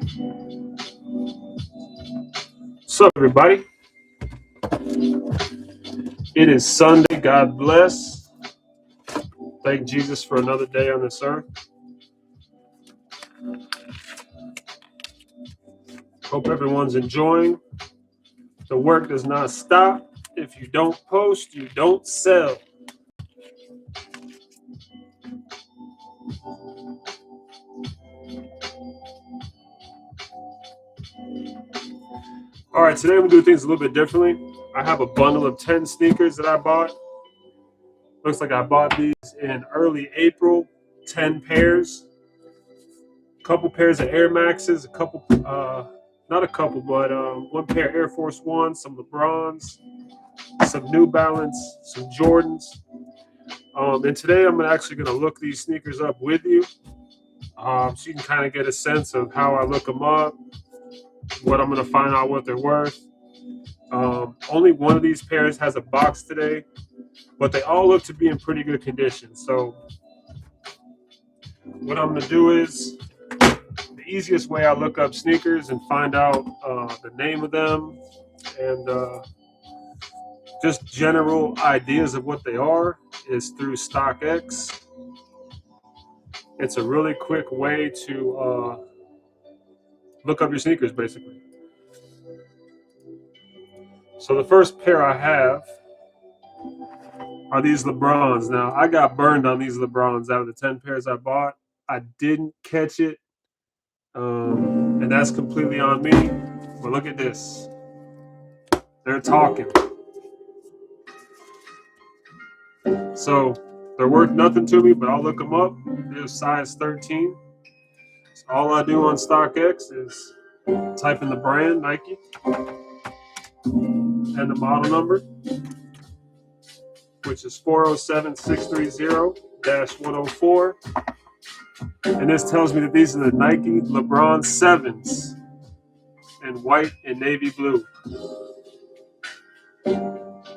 What's up, everybody? It is Sunday. God bless. Thank Jesus for another day on this earth. Hope everyone's enjoying. The work does not stop. If you don't post, you don't sell. All right, today I'm going to do things a little bit differently. I have a bundle of 10 sneakers that I bought. Looks like I bought these in early April, 10 pairs. A couple pairs of Air Maxes, not a couple, but one pair of Air Force Ones, some LeBrons, some New Balance, some Jordans. And today I'm actually going to look these sneakers up with you, so you can kind of get a sense of how I look them up, what I'm going to find out what they're worth. Only one of these pairs has a box today, but they all look to be in pretty good condition. So what I'm going to do is, the easiest way I look up sneakers and find out the name of them and just general ideas of what they are is through StockX. It's a really quick way to look up your sneakers, basically. So the first pair I have are these LeBrons. Now, I got burned on these LeBrons out of the 10 pairs I bought. I didn't catch it, and that's completely on me. But look at this. They're talking. So they're worth nothing to me, but I'll look them up. They're size 13. So all I do on StockX is type in the brand, Nike, and the model number, which is 407630-104. And this tells me that these are the Nike LeBron 7s in white and navy blue.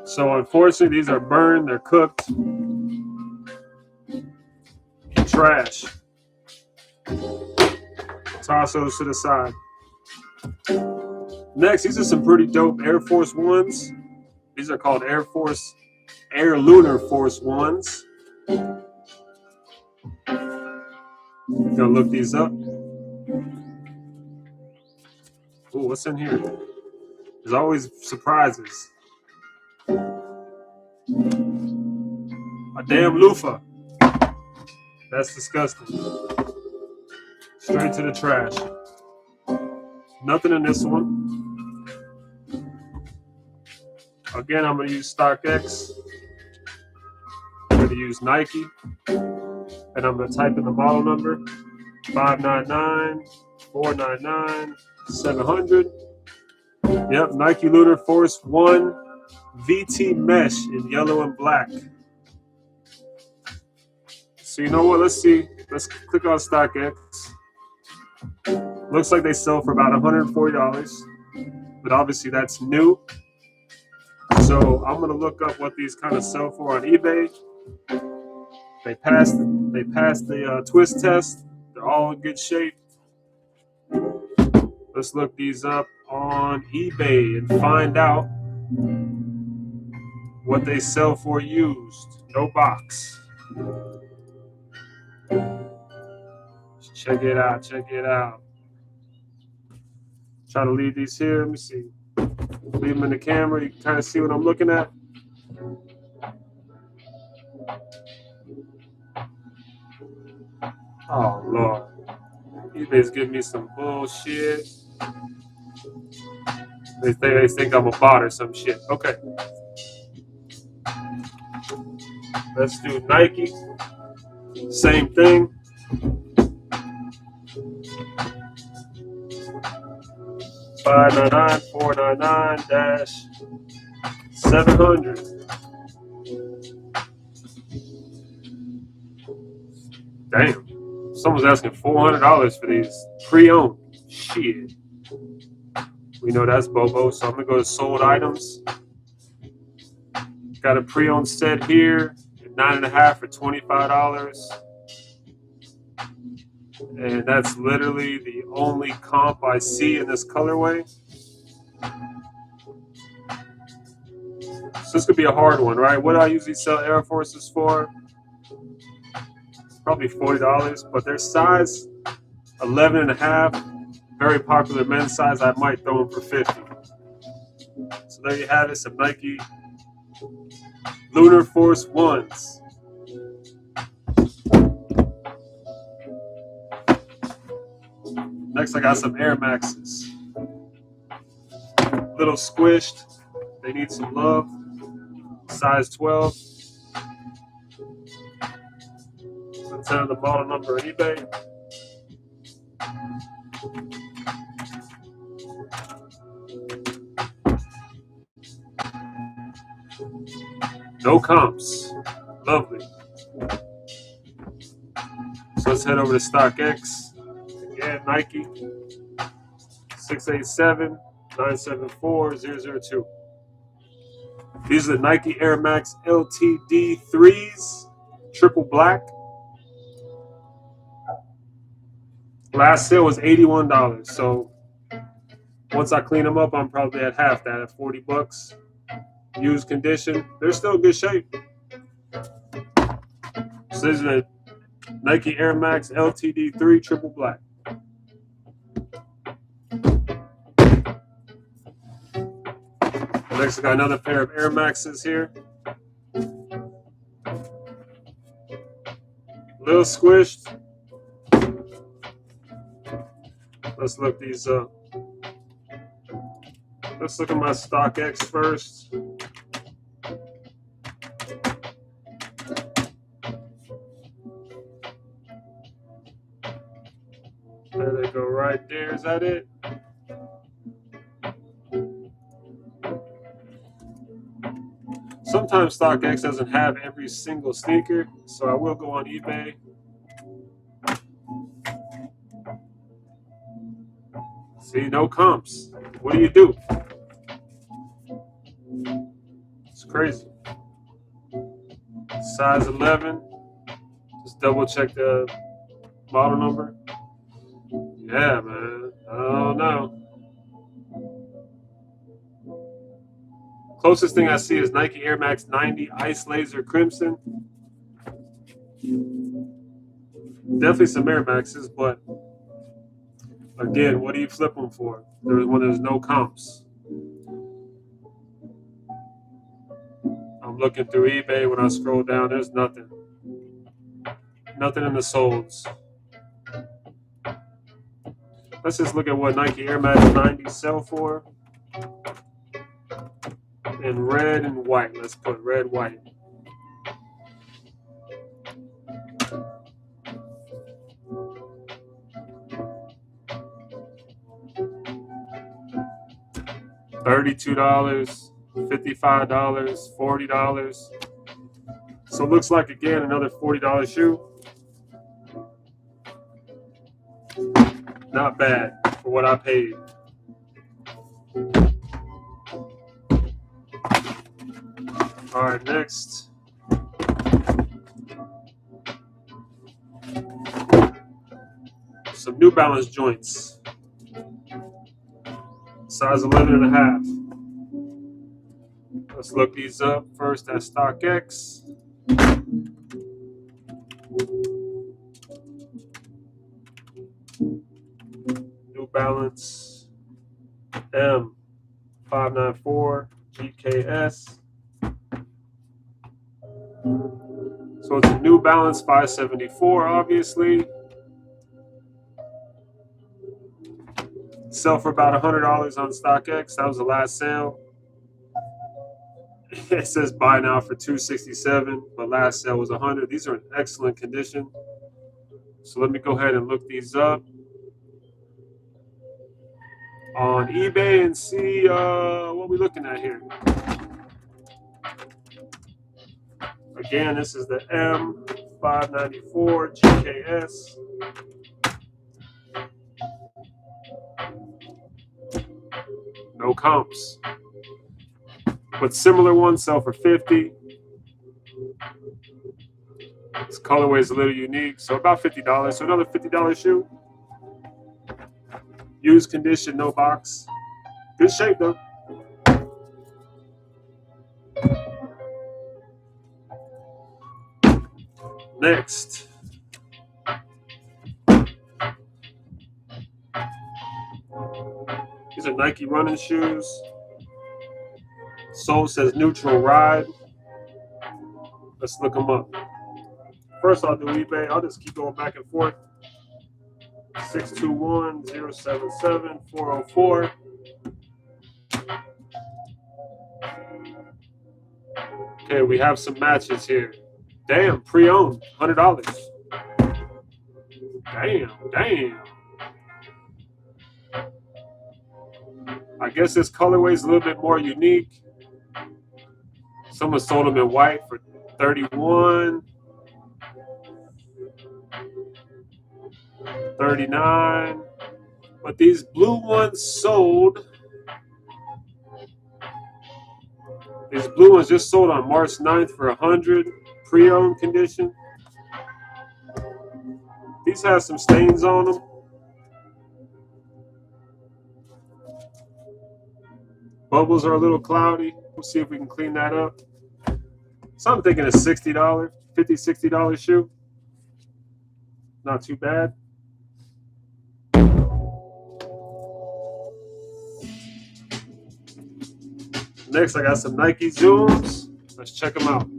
So unfortunately, these are burned, they're cooked, trash. Toss those to the side. Next, these are some pretty dope Air Force Ones. These are called Air Lunar Force Ones. Gonna look these up. Ooh, what's in here? There's always surprises. A damn loofah. That's disgusting. Straight to the trash. Nothing in this one. Again, I'm going to use StockX. I'm going to use Nike. And I'm going to type in the model number. 599-499-700. Yep, Nike Lunar Force 1 VT Mesh in yellow and black. So you know what? Let's see. Let's click on StockX. Looks like they sell for about $140, but obviously that's new. So I'm gonna look up what these kind of sell for on eBay. They passed the twist test. They're all in good shape. Let's look these up on eBay and find out what they sell for used. No box. Check it out. Check it out. Try to leave these here. Let me see. Leave them in the camera. You can kind of see what I'm looking at. Oh, Lord. eBay's giving me some bullshit. They think I'm a bot or some shit. Okay. Let's do Nike. Same thing. $599-499-700. Damn. Someone's asking $400 for these pre-owned. Shit. We know that's Bobo, so I'm going to go to sold items. Got a pre-owned set here, 9.5 for $25. And that's literally the only comp I see in this colorway. So this could be a hard one, right? What do I usually sell Air Forces for? Probably $40, but their size 11 and a half, very popular men's size. I might throw them for 50. So there you have it, some Nike Lunar Force ones. Next, I got some Air Maxes. Little squished. They need some love. Size 12. Let's enter the model number on eBay. No comps. Lovely. So let's head over to StockX. Again, Nike 687-974-002. These are the Nike Air Max LTD 3s, triple black. Last sale was $81. So once I clean them up, I'm probably at half that, at $40. Used condition. They're still in good shape. So this is a Nike Air Max LTD 3 triple black. Next, I got another pair of Air Maxes here. Little squished. Let's look these up. Let's look at my StockX first. There they go right there. Is that it? Sometimes StockX doesn't have every single sneaker, so I will go on eBay. See, no comps. What do you do? It's crazy. Size 11. Just double check the model number. Yeah, man. I don't know. Closest thing I see is Nike Air Max 90 Ice Laser Crimson. Definitely some Air Maxes, but again, what do you flip them for? When there's no comps. I'm looking through eBay. When I scroll down, there's nothing. Nothing in the solds. Let's just look at what Nike Air Max 90 sell for. In red and white. Let's put red, white. $32, $55, $40. So it looks like, again, another $40 shoe. Not bad for what I paid. All right, next. Some New Balance joints. Size 11 and a half. Let's look these up first at StockX. New Balance M594 GKS. So it's a New Balance 574, obviously. Sell for about $100 on StockX. That was the last sale. It says buy now for $267, but last sale was $100. These are in excellent condition. So let me go ahead and look these up on eBay and see what we're looking at here. Again, this is the M594 GKS. No comps. But similar ones sell for $50. This colorway is a little unique, so about $50. So another $50 shoe. Used condition, no box. Good shape though. Next. These are Nike running shoes. Sole says neutral ride. Let's look them up. First, I'll do eBay. I'll just keep going back and forth. 621-077-404. Okay, we have some matches here. Damn, pre-owned, $100. Damn. I guess this colorway is a little bit more unique. Someone sold them in white for $31, $39. But these blue ones sold. These blue ones just sold on March 9th for $100, pre-owned condition. These have some stains on them. Bubbles are a little cloudy. We'll see if we can clean that up. So I'm thinking a $60, $50, $60 shoe. Not too bad. Next, I got some Nike Zooms. Let's check them out.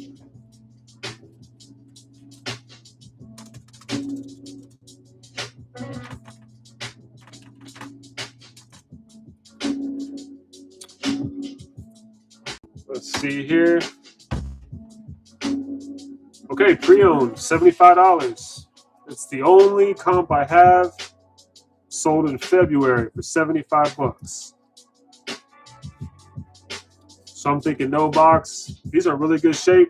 Let's see here. Okay, pre-owned, $75. It's the only comp I have. Sold in February for $75. So I'm thinking no box. These are really good shape.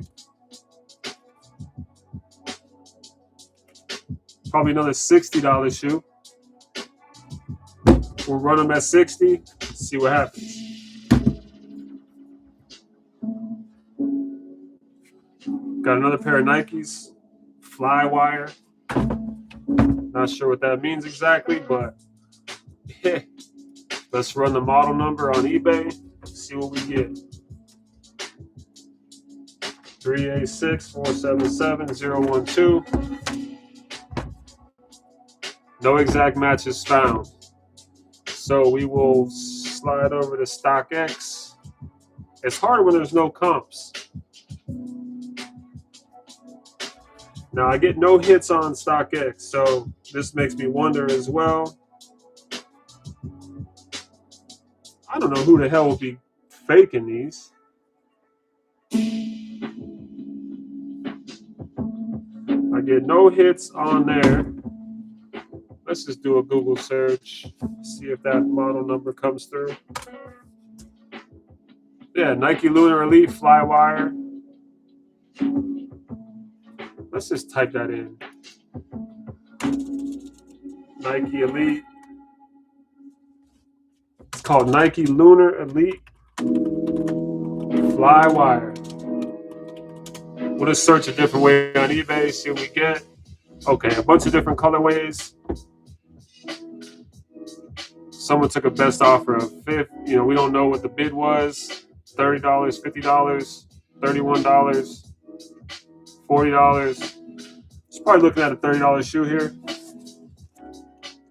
Probably another $60 shoe. We'll run them at 60. See what happens. Got another pair of Nikes, Flywire. Not sure what that means exactly, but yeah. Let's run the model number on eBay. See what we get. 386-477-012. No exact matches found. So we will slide over to StockX. It's hard when there's no comps. Now I get no hits on StockX, so this makes me wonder as well. I don't know who the hell will be faking these. I get no hits on there. Let's just do a Google search, see if that model number comes through. Yeah, Nike Lunar Elite Flywire. Let's just type that in. Nike Elite. It's called Nike Lunar Elite Flywire. We'll just search a different way on eBay, see what we get. Okay, a bunch of different colorways. Someone took a best offer of $50. We don't know what the bid was. $30, $50, $31, $40. It's probably looking at a $30 shoe here.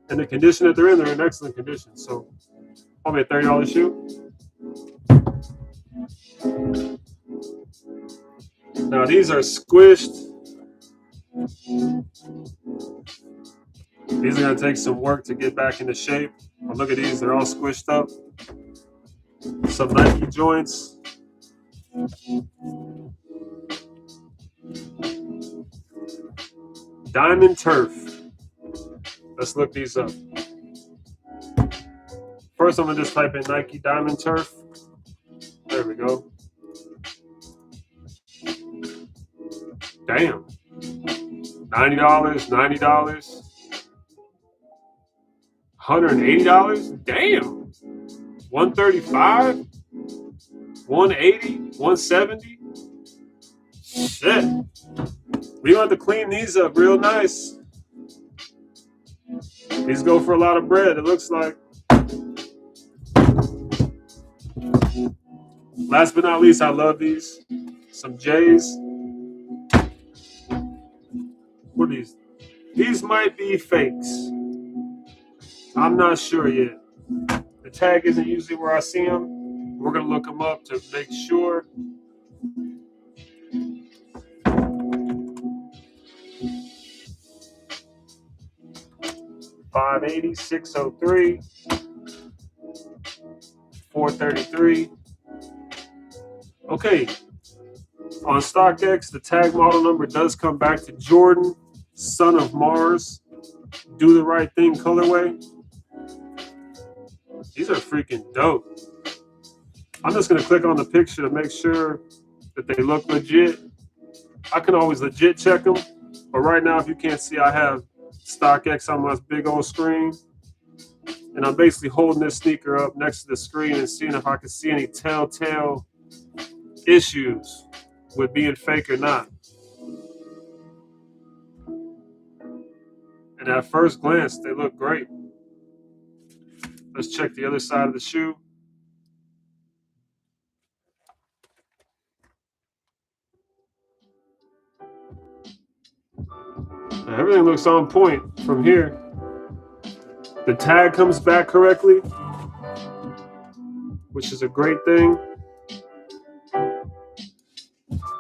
And the condition that they're in excellent condition. So probably a $30 shoe. Now these are squished. These are going to take some work to get back into shape. But look at these, they're all squished up. Some Nike joints. Diamond Turf. Let's look these up. First, I'm going to just type in Nike Diamond Turf. There we go. Damn. $90, $90. $180? Damn. $135? $180? $170? Shit. We gonna have to clean these up real nice. These go for a lot of bread, it looks like. Last but not least, I love these. Some J's. What are these? These might be fakes. I'm not sure yet. The tag isn't usually where I see them. We're gonna look them up to make sure. $580, $603, $433. Okay. On StockX, the tag model number does come back to Jordan, son of Mars. Do the right thing colorway. These are freaking dope. I'm just gonna click on the picture to make sure that they look legit. I can always legit check them, but right now, if you can't see, I have StockX on my big old screen, and I'm basically holding this sneaker up next to the screen and seeing if I can see any telltale issues with being fake or not. And at first glance, they look great. Let's check the other side of the shoe. Everything looks on point from here. The tag comes back correctly, which is a great thing.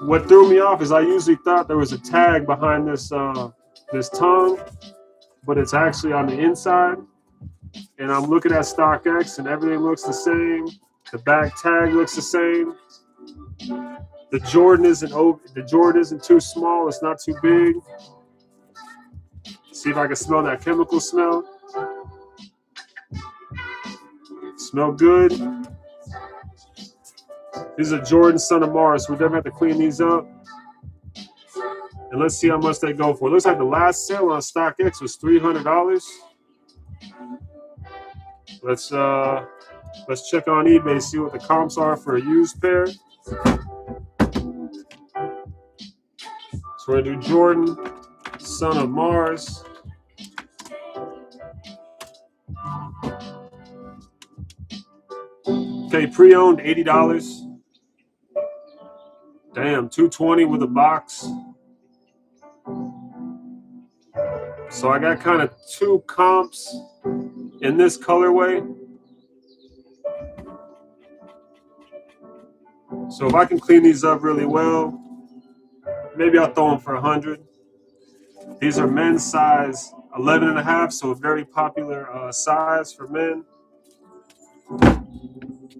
What threw me off is I usually thought there was a tag behind this this tongue, but it's actually on the inside. And I'm looking at StockX, and everything looks the same. The back tag looks the same. The Jordan isn't too small. It's not too big. See if I can smell that chemical smell. Smell good. These are Jordan, son of Mars. So we definitely have to clean these up. And let's see how much they go for. It looks like the last sale on StockX was $300. Let's check on eBay, see what the comps are for a used pair. So we're gonna do Jordan, son of Mars. Okay, pre-owned, $80. Damn, $220 with a box. So I got kind of two comps in this colorway. So if I can clean these up really well, maybe I'll throw them for 100. These are men's size 11.5, so a very popular size for men.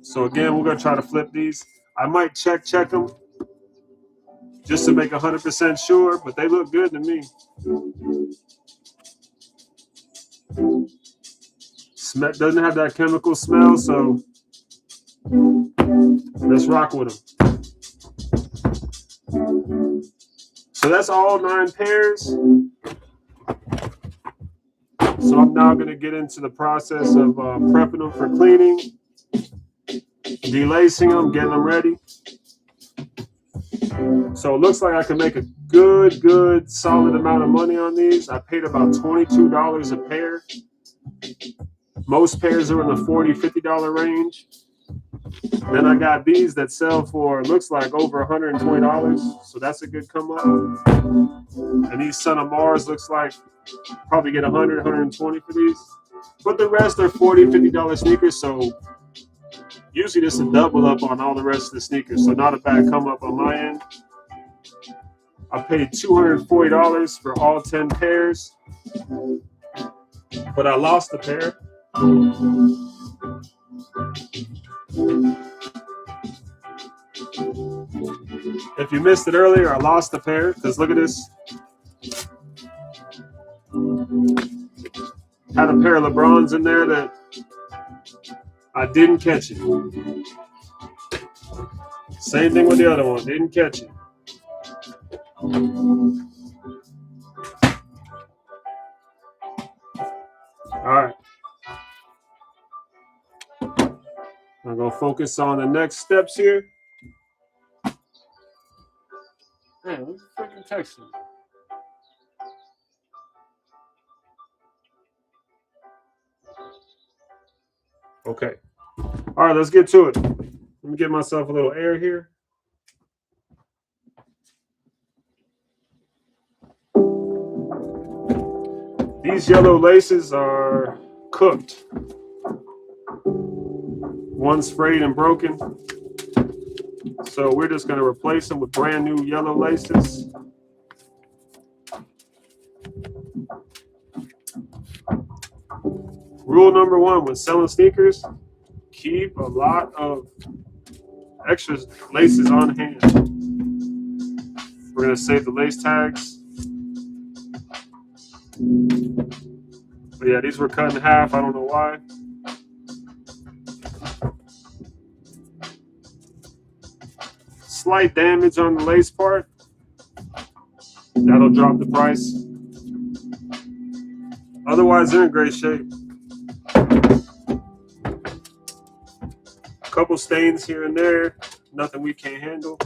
So again, we're gonna try to flip these. I might check them just to make 100% sure, but they look good to me. Doesn't have that chemical smell, so let's rock with them. So that's all 9 pairs. So I'm now going to get into the process of prepping them for cleaning, delacing them, getting them ready. So it looks like I can make a good, solid amount of money on these. I paid about $22 a pair. Most pairs are in the $40, $50 range. Then I got these that sell for, looks like over $120. So that's a good come up. And these Son of Mars looks like probably get 100, 120 for these. But the rest are $40, $50 sneakers. So usually this is a double up on all the rest of the sneakers. So not a bad come up on my end. I paid $240 for all 10 pairs. But I lost a pair. If you missed it earlier, I lost a pair because look at this. Had a pair of LeBrons in there that I didn't catch it. Same thing with the other one, didn't catch it. All right. I'm going to focus on the next steps here. Man, who's freaking texting? Okay. All right, let's get to it. Let me give myself a little air here. These yellow laces are cooked. One sprayed and broken. So we're just going to replace them with brand new yellow laces. Rule number one when selling sneakers, keep a lot of extra laces on hand. We're going to save the lace tags. But yeah, these were cut in half. I don't know why. Slight damage on the lace part. That'll drop the price. Otherwise, they're in great shape. A couple stains here and there. Nothing we can't handle.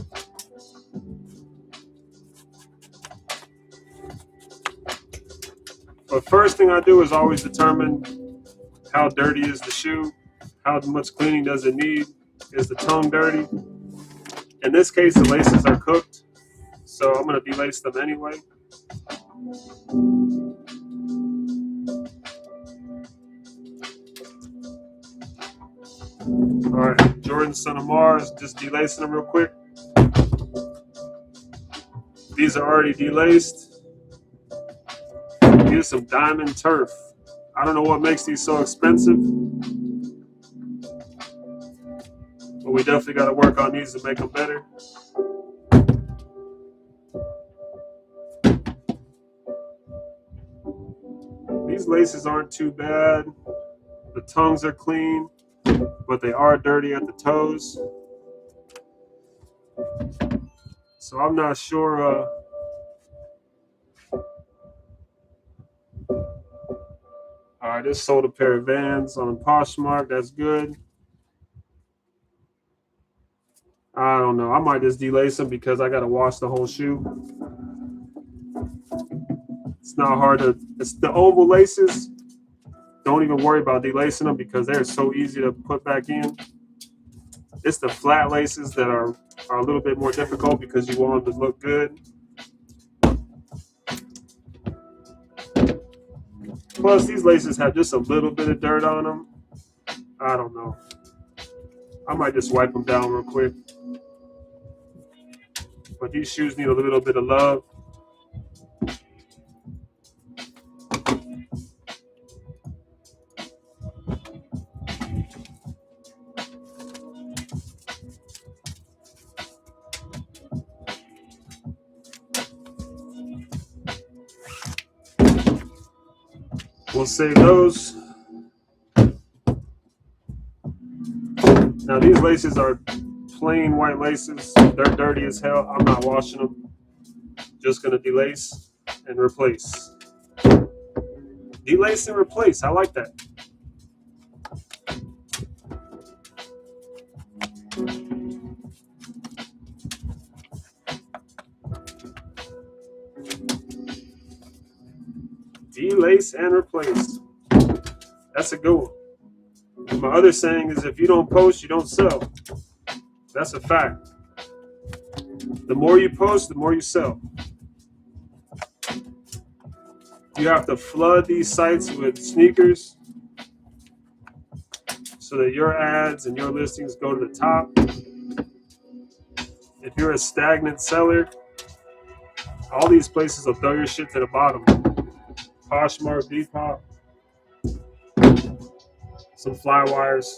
But first thing I do is always determine how dirty is the shoe, how much cleaning does it need, is the tongue dirty. In this case, the laces are cooked, so I'm going to delace them anyway. All right, Jordan Son of Mars, just delacing them real quick. These are already delaced. Here's some diamond turf. I don't know what makes these so expensive, but we definitely got to work on these to make them better. These laces aren't too bad. The tongues are clean, but they are dirty at the toes. So I'm not sure. All right, just sold a pair of Vans on Poshmark. That's good. I don't know. I might just delace them because I got to wash the whole shoe. It's not hard to. It's the oval laces. Don't even worry about delacing them because they're so easy to put back in. It's the flat laces that are a little bit more difficult because you want them to look good. Plus, these laces have just a little bit of dirt on them. I don't know. I might just wipe them down real quick. But these shoes need a little bit of love. We'll save those. Now these laces are plain white laces. They're dirty as hell. I'm not washing them. Just gonna delace and replace. Delace and replace. I like that. Delace and replace. That's a good one. My other saying is if you don't post, you don't sell. That's a fact. The more you post, the more you sell. You have to flood these sites with sneakers so that your ads and your listings go to the top. If you're a stagnant seller, all these places will throw your shit to the bottom. Poshmark, Depop, some Flywires.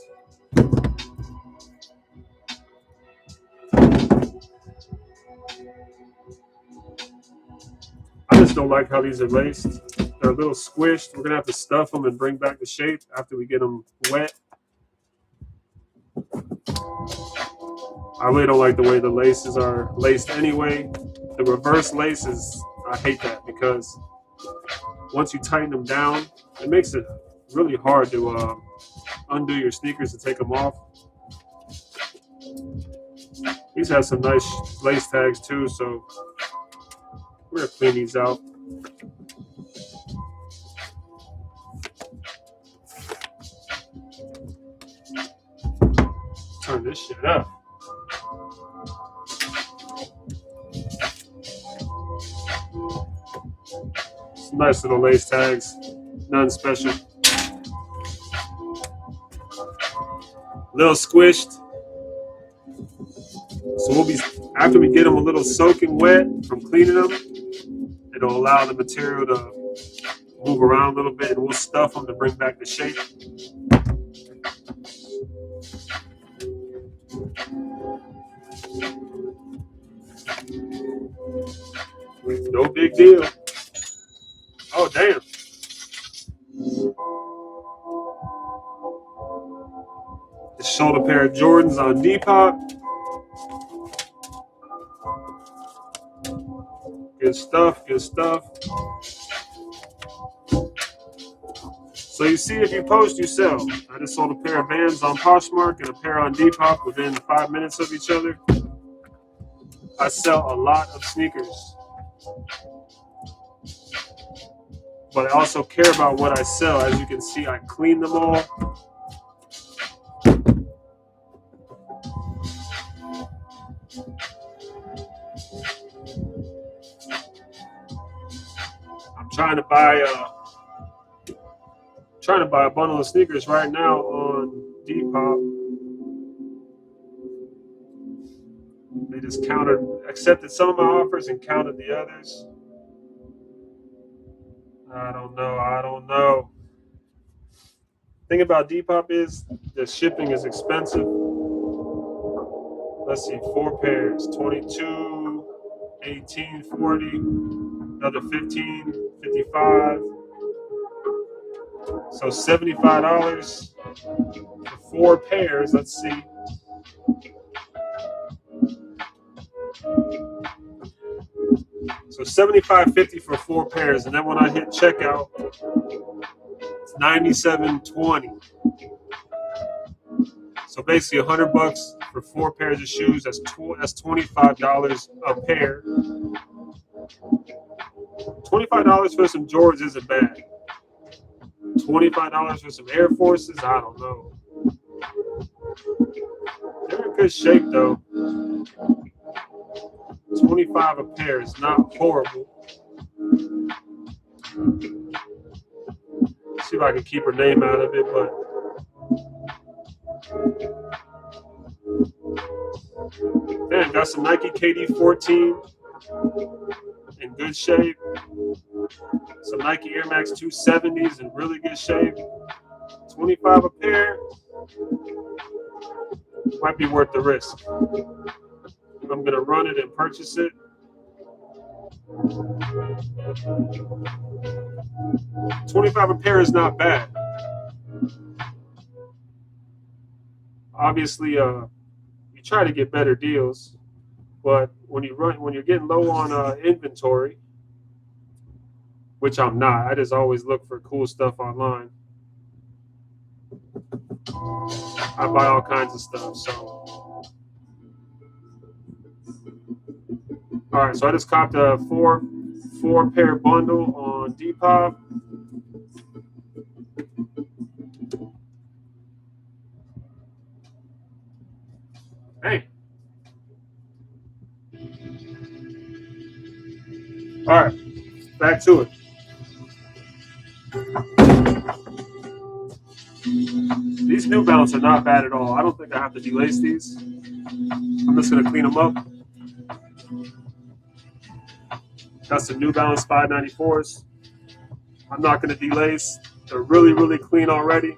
I just don't like how these are laced. They're a little squished. We're going to have to stuff them and bring back the shape after we get them wet. I really don't like the way the laces are laced anyway. The reverse laces, I hate that because once you tighten them down, it makes it really hard to undo your sneakers and take them off. These have some nice lace tags too, so we're going to clean these out. this shit up. Some nice little lace tags, nothing special. A little squished. So we'll be, after we get them a little soaking wet from cleaning them, it'll allow the material to move around a little bit, and we'll stuff them to bring back the shape. No big deal. Oh, damn. The shoulder pair of Jordans on Depop. Good stuff, good stuff. So you see, if you post, you sell. I just sold a pair of Vans on Poshmark and a pair on Depop within 5 minutes of each other. I sell a lot of sneakers. But I also care about what I sell. As you can see, I clean them all. I'm trying to buy a bundle of sneakers right now on Depop. They just accepted some of my offers and counted the others. I don't know. Thing about Depop is the shipping is expensive. Let's see, 4 pairs, 22, 18, 40, another 15, 55. So $75 for 4 pairs. Let's see. So $75.50 for 4 pairs, and then when I hit checkout, it's $97.20. So basically $100 for 4 pairs of shoes. That's $25 a pair. $25 for some Jordans isn't bad. $25 for some Air Forces, I don't know. They're in good shape though. $25 a pair is not horrible. See if I can keep her name out of it, but man, got some Nike KD 14 in good shape. Some Nike Air Max 270s in really good shape. $25 a pair might be worth the risk. I'm gonna run it and purchase it. $25 a pair is not bad. Obviously, you try to get better deals, but when you're getting low on inventory, which I'm not, I just always look for cool stuff online. I buy all kinds of stuff, so. All right, so I just copped a four pair bundle on Depop. Hey. All right, back to it. These New Balance are not bad at all. I don't think I have to delace these. I'm just going to clean them up. Got some New Balance 594s. I'm not going to delace. They're really, really clean already.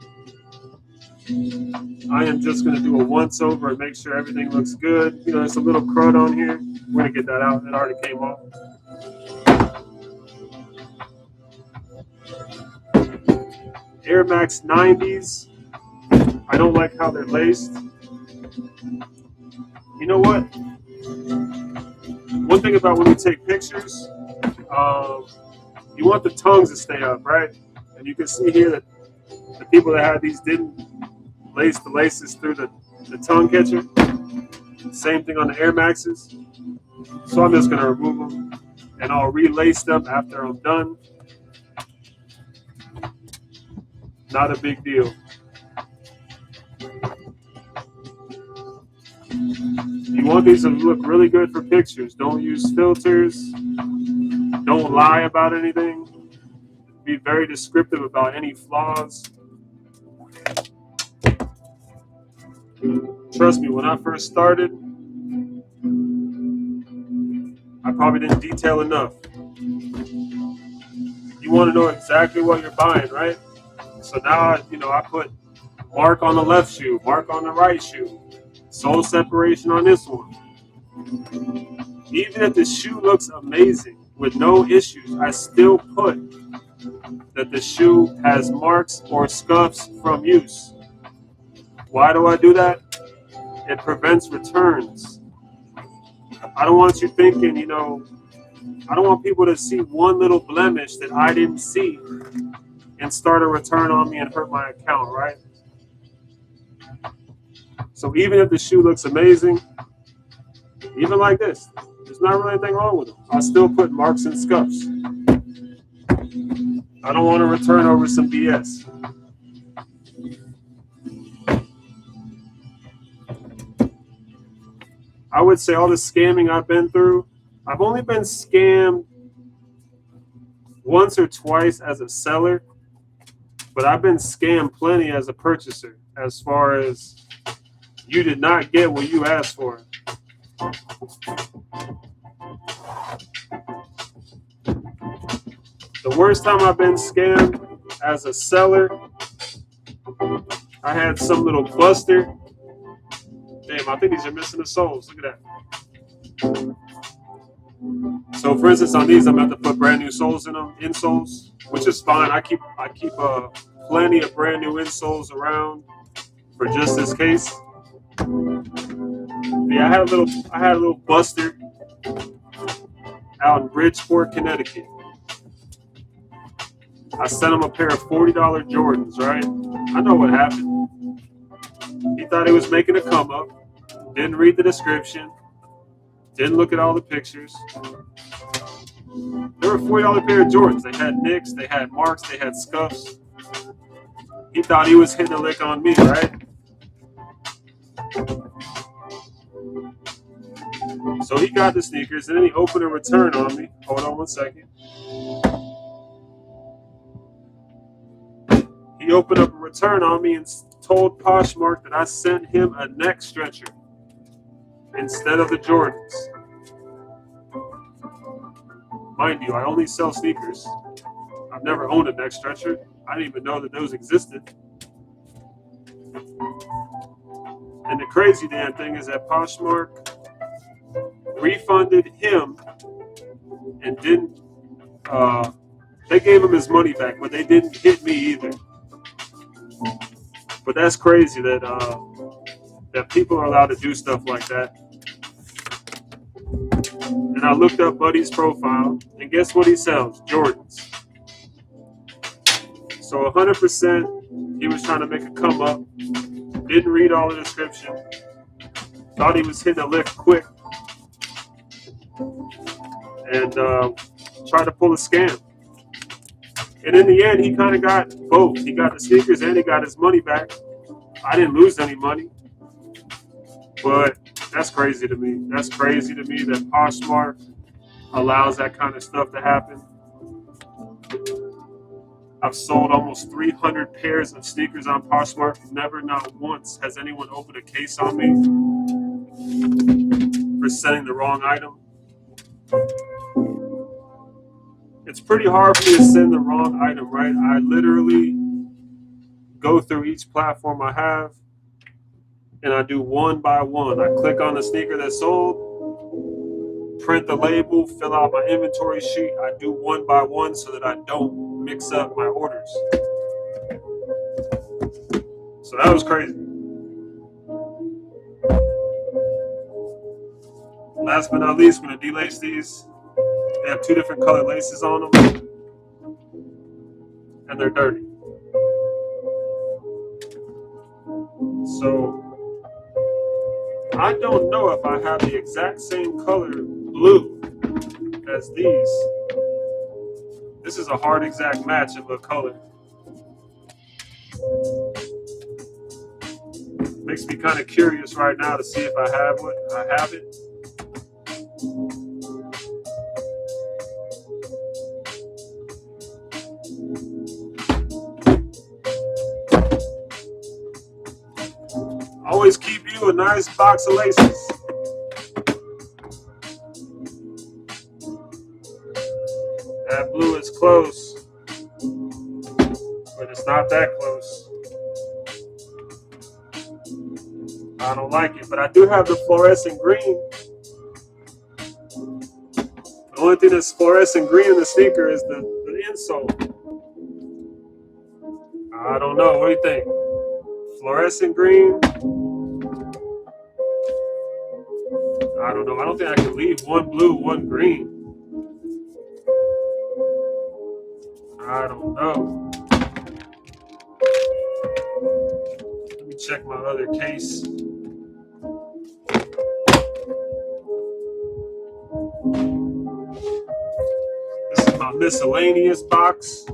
I am just going to do a once over and make sure everything looks good. You know, there's a little crud on here. We're going to get that out. It already came off. Air Max 90s. I don't like how they're laced. You know what? One thing about when you take pictures, you want the tongues to stay up, right? And you can see here that the people that had these didn't lace the laces through the tongue catcher. Same thing on the Air Maxes. So I'm just going to remove them, and I'll relace them after I'm done. Not a big deal. want these to look really good for pictures. Don't use filters. Don't lie about anything. Be very descriptive about any flaws. Trust me, when I first started, I probably didn't detail enough. You want to know exactly what you're buying, right? So now, I put mark on the left shoe, mark on the right shoe, sole separation on this one. Even if the shoe looks amazing with no issues, I still put that the shoe has marks or scuffs from use. Why do I do that? It prevents returns. I don't want you thinking, I don't want people to see one little blemish that I didn't see and start a return on me and hurt my account, right? So even if the shoe looks amazing, even like this, there's not really anything wrong with them. I still put marks and scuffs. I don't want to return over some BS. I would say all the scamming I've been through, I've only been scammed once or twice as a seller, but I've been scammed plenty as a purchaser, as far as you did not get what you asked for. The worst time I've been scammed as a seller, I had some little buster. Damn, I think these are missing the soles. Look at that. So, for instance, on these, I'm going to have to put brand new soles in them, insoles, which is fine. I keep plenty of brand new insoles around for just this case. Yeah, I had a little buster out in Bridgeport, Connecticut. I sent him a pair of $40 Jordans, right? I know what happened. He thought he was making a come up. Didn't read the description. Didn't look at all the pictures. They were a $40 pair of Jordans. They had nicks, they had marks, they had scuffs. He thought he was hitting a lick on me, right? So he got the sneakers, and then he opened a return on me. Hold on one second. He opened up a return on me and told Poshmark that I sent him a neck stretcher instead of the Jordans. Mind you, I only sell sneakers. I've never owned a neck stretcher. I didn't even know that those existed. And the crazy damn thing is that Poshmark refunded him and didn't, they gave him his money back, but they didn't hit me either. But that's crazy that that people are allowed to do stuff like that. And I looked up Buddy's profile, and guess what he sells? Jordans. So 100% he was trying to make a come up. Didn't read all the description. Thought he was hitting a lick quick. And tried to pull a scam. And in the end, he kind of got both. He got the sneakers and he got his money back. I didn't lose any money. But that's crazy to me. That's crazy to me that Poshmark allows that kind of stuff to happen. I've sold almost 300 pairs of sneakers on Poshmark. Never, not once, has anyone opened a case on me for sending the wrong item. It's pretty hard for me to send the wrong item, right? I literally go through each platform I have, and I do one by one. I click on the sneaker that's sold, print the label, fill out my inventory sheet. I do one by one so that I don't mix up my orders. So that was crazy. Last but not least, we're going to delace these. They have two different colored laces on them, and they're dirty. So I don't know if I have the exact same color blue as these. This is a hard exact match of a color. Make makes me kind of curious right now to see if I have what I have it. Always keep you a nice box of laces. That blue is close, but it's not that close. I don't like it, but I do have the fluorescent green. The only thing that's fluorescent green in the sneaker is the insole. I don't know. What do you think? Fluorescent green? I don't know. I don't think I can leave one blue, one green. I don't know. Let me check my other case. This is my miscellaneous box.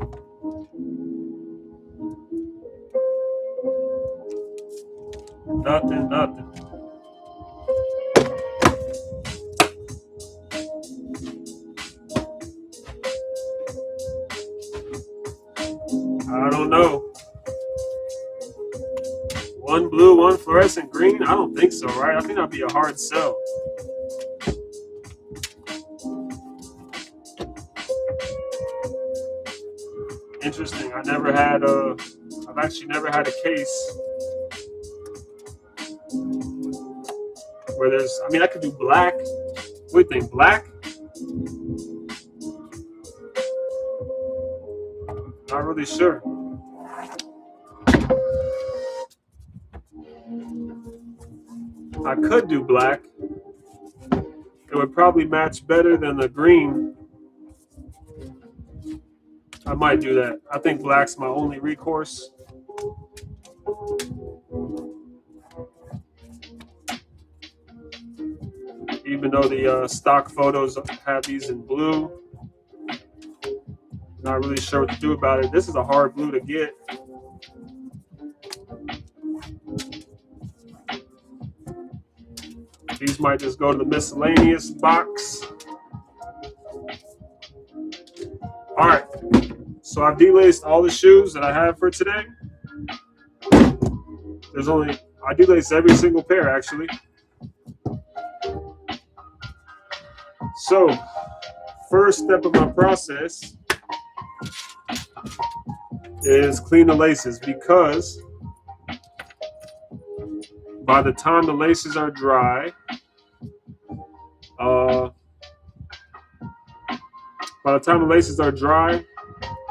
Nothing, nothing. I don't know. One blue, one fluorescent green? I don't think so, right? I think that'd be a hard sell. Interesting. I've actually never had a case where there's, I mean, I could do black. What do you think, black? Not really sure. I could do black. It would probably match better than the green. I might do that. I think black's my only recourse. Even though the stock photos have these in blue. Not really sure what to do about it. This is a hard blue to get. These might just go to the miscellaneous box. All right. So I've delaced all the shoes that I have for today. I delace every single pair actually. So, first step of my process is clean the laces, because by the time the laces are dry,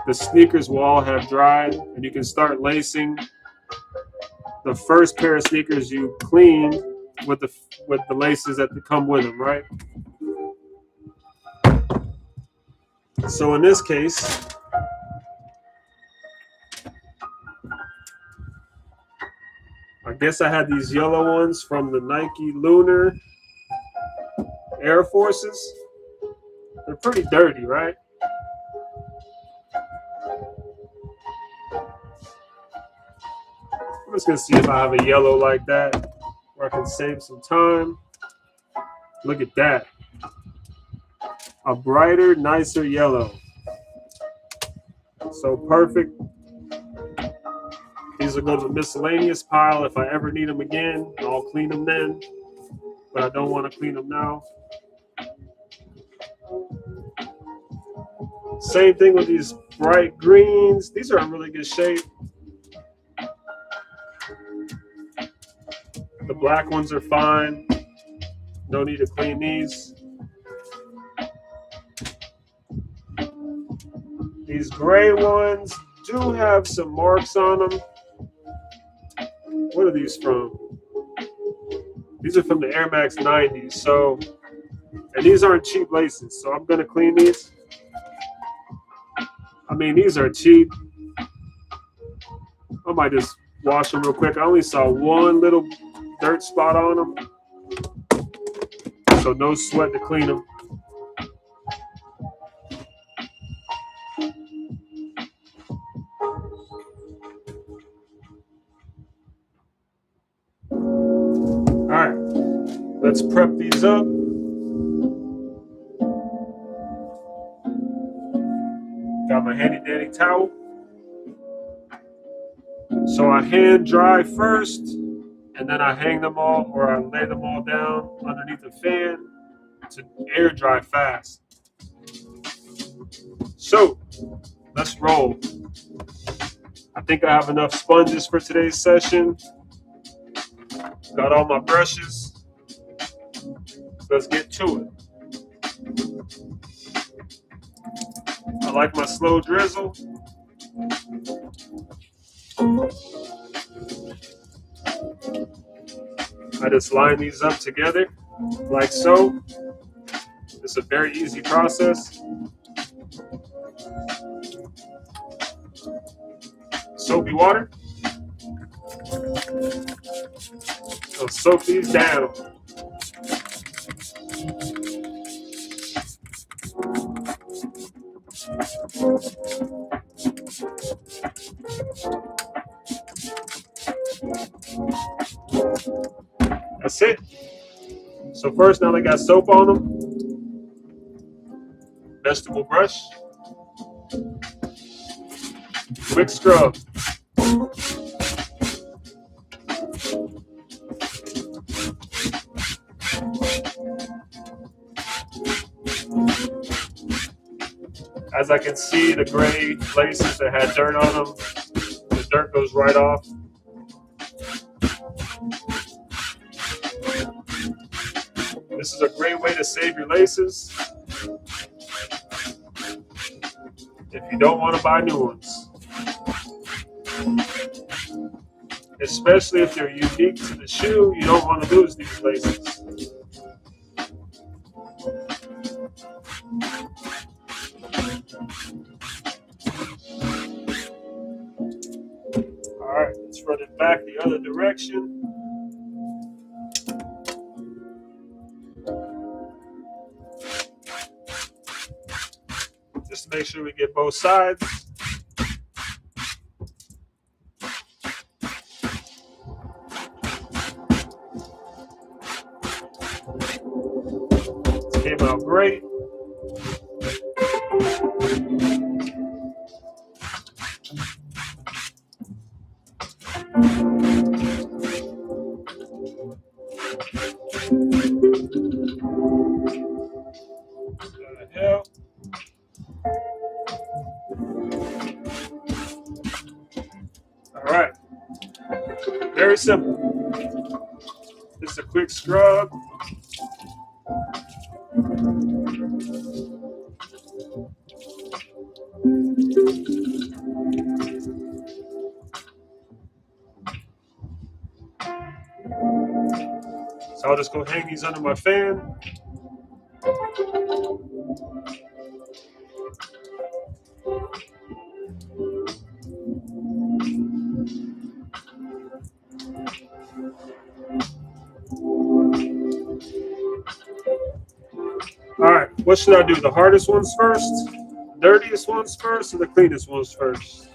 the sneakers will all have dried, and you can start lacing the first pair of sneakers you clean with the laces that come with them, right? So in this case, I guess I had these yellow ones from the Nike Lunar Air Forces. They're pretty dirty, right? I'm just gonna see if I have a yellow like that where I can save some time. Look at that. A brighter, nicer yellow. So perfect. These will go to the miscellaneous pile. If I ever need them again, I'll clean them then. But I don't want to clean them now. Same thing with these bright greens. These are in really good shape. The black ones are fine. No need to clean these. These gray ones do have some marks on them. What are these from? These are from the Air Max 90s. So, and these aren't cheap laces. So I'm gonna clean these. I mean, these are cheap. I might just wash them real quick. I only saw one little dirt spot on them. So no sweat to clean them. Let's prep these up. Got my handy dandy towel. So I hand dry first, and then I hang them all, or I lay them all down underneath the fan to air dry fast. So let's roll. I think I have enough sponges for today's session. Got all my brushes. Let's get to it. I like my slow drizzle. I just line these up together like so. It's a very easy process. Soapy water. So soak these down. That's it. So first, now they got soap on them. Vegetable brush. Quick scrub. As I can see, the gray places that had dirt on them, the dirt goes right off. This is a great way to save your laces if you don't want to buy new ones. Especially if they're unique to the shoe, you don't want to lose these laces. All right, let's run it back the other direction. Just to make sure we get both sides. Came out great. All right. Very simple. Just a quick scrub. So I'll just go hang these under my fan. All right, what should I do? The hardest ones first, dirtiest ones first, or the cleanest ones first?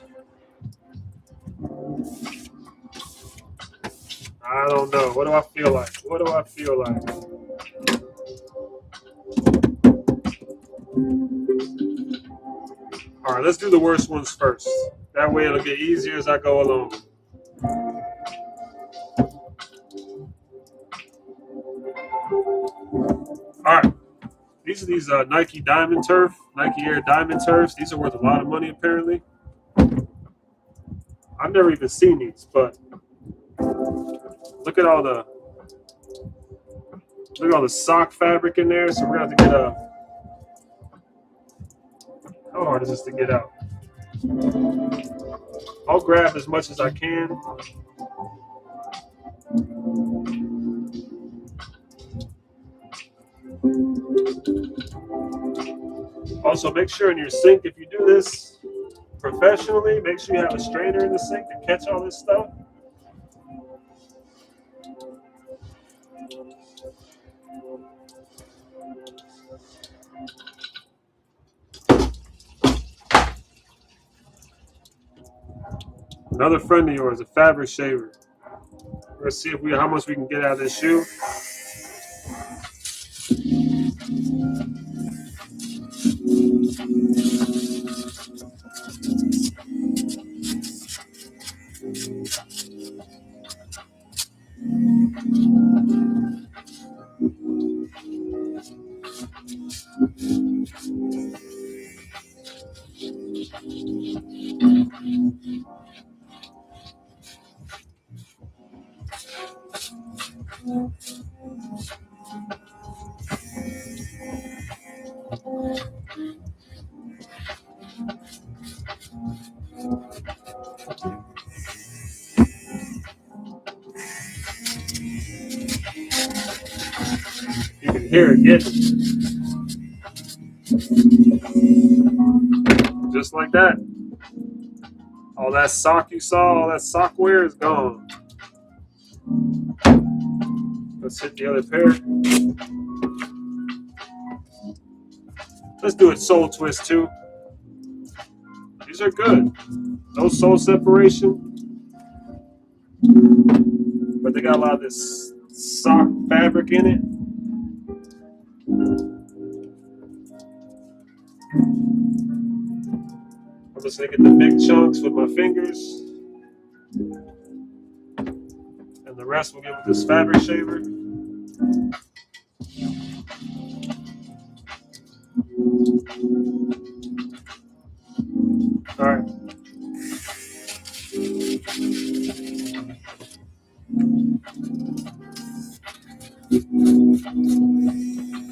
I don't know. What do I feel like? What do I feel like? All right, let's do the worst ones first. That way it'll get easier as I go along. All right. These are these Nike Diamond Turf, Nike Air Diamond Turfs. These are worth a lot of money, apparently. I've never even seen these, but look at all the sock fabric in there. So we're gonna have to get a. How hard is this to get out? I'll grab as much as I can. Also, make sure in your sink, if you do this professionally, make sure you have a strainer in the sink to catch all this stuff. Another friend of yours, a fabric shaver. Let's see if how much we can get out of this shoe. You can hear it getting just like that. All that sock you saw, all that sock wear is gone. Let's hit the other pair. Let's do it sole twist too. These are good. No sole separation, but they got a lot of this sock fabric in it. I'm just gonna get the big chunks with my fingers, and the rest we'll get with this fabric shaver. All right.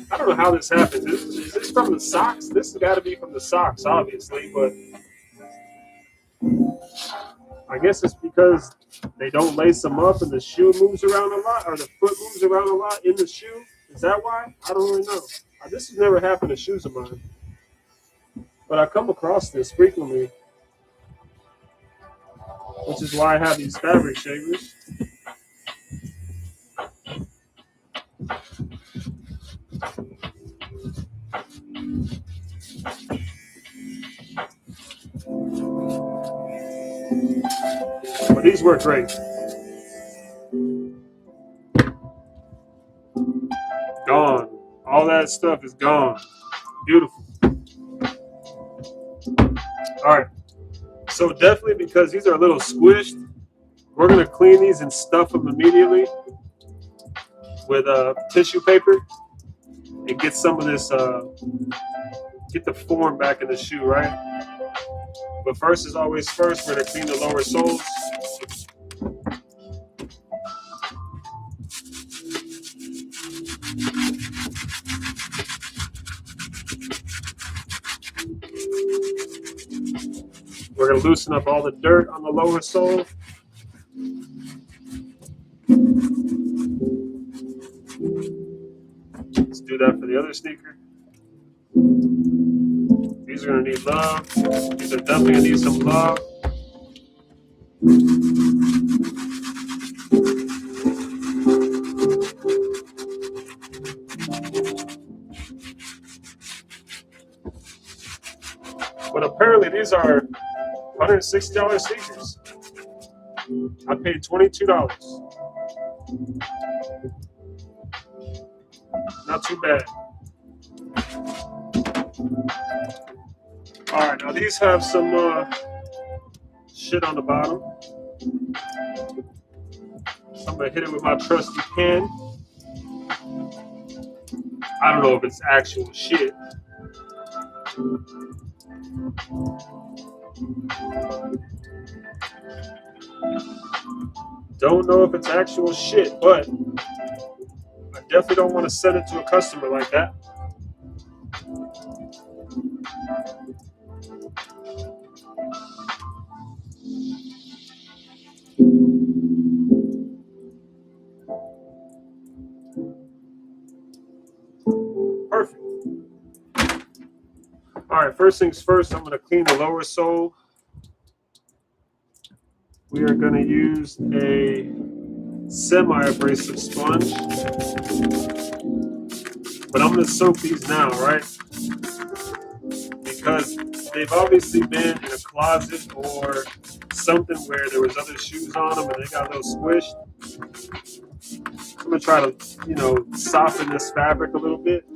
I don't know how this happens. Is this from the socks? This has got to be from the socks, obviously, but I guess it's because they don't lace them up and the shoe moves around a lot, or the foot moves around a lot in the shoe. Is that why? I don't really know. This has never happened to shoes of mine, but I come across this frequently, which is why I have these fabric shavers. But these work great. Gone. All that stuff is gone. Beautiful. All right. So definitely, because these are a little squished, we're going to clean these and stuff them immediately with tissue paper and get some of this, get the form back in the shoe, right? But first, as always, we're going to clean the lower soles. We're going to loosen up all the dirt on the lower sole. Let's do that for the other sneaker. These are going to need love. These are definitely going to need some love. But apparently these are $160 sneakers. I paid $22. Not too bad. All right, now these have some shit on the bottom. So I'm gonna hit it with my trusty pen. I don't know if it's actual shit. Don't know if it's actual shit, but I definitely don't want to send it to a customer like that. Perfect. All right, first things first, I'm going to clean the lower sole. We are going to use a semi-abrasive sponge. But I'm going to soak these now, right? Because they've obviously been in a closet or something where there was other shoes on them and they got a little squished. I'm going to try to, soften this fabric a little bit.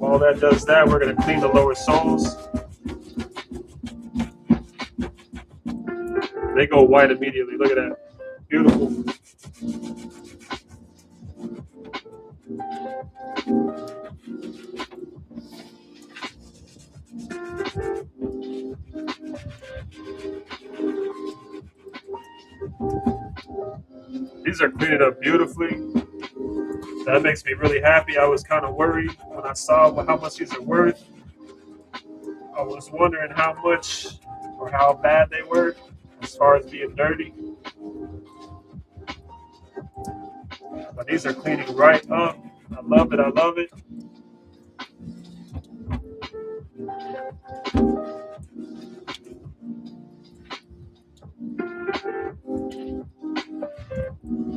While that does that, we're going to clean the lower soles. They go white immediately. Look at that. Beautiful. These are cleaning up beautifully. That makes me really happy. I was kind of worried when I saw how much these are worth. I was wondering how much or how bad they were as far as being dirty. But these are cleaning right up. I love it. I love it.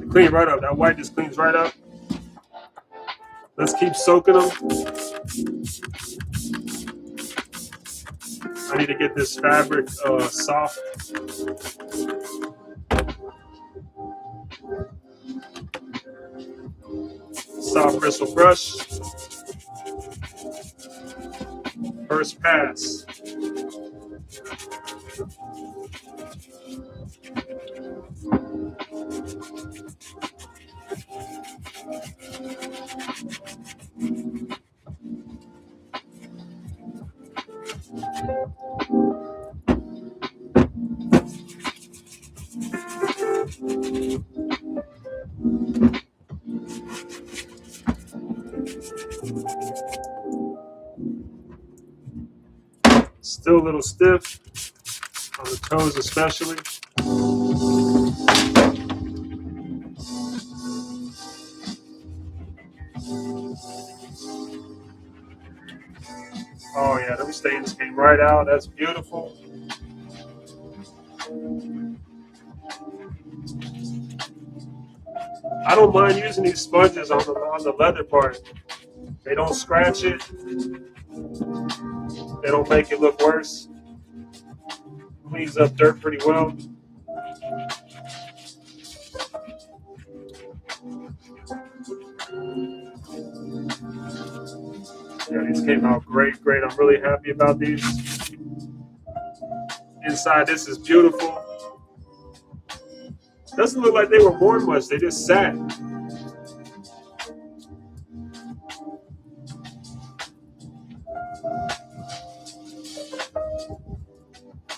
They clean right up. That white just cleans right up. Let's keep soaking them. I need to get this fabric soft. Soft bristle brush. First pass. Still a little stiff on the toes especially. Oh yeah, them stains came right out. That's beautiful. I don't mind using these sponges on the leather part. They don't scratch it. They don't make it look worse. Cleans up dirt pretty well. Yeah, these came out great. I'm really happy about these. Inside, this is beautiful. Doesn't look like they were worn much. They just sat.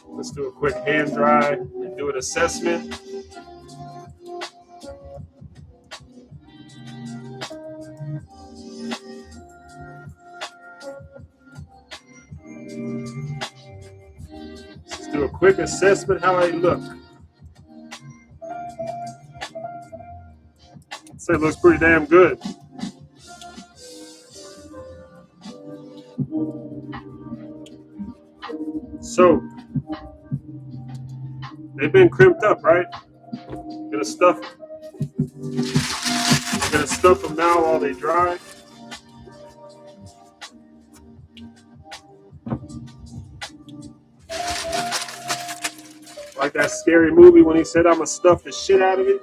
Let's do a quick hand dry and do an assessment. Let's do a quick assessment how they look. I'd say it looks pretty damn good. So, they've been crimped up, right? Gonna stuff them now while they dry. Like that scary movie when he said, "I'm gonna stuff the shit out of it."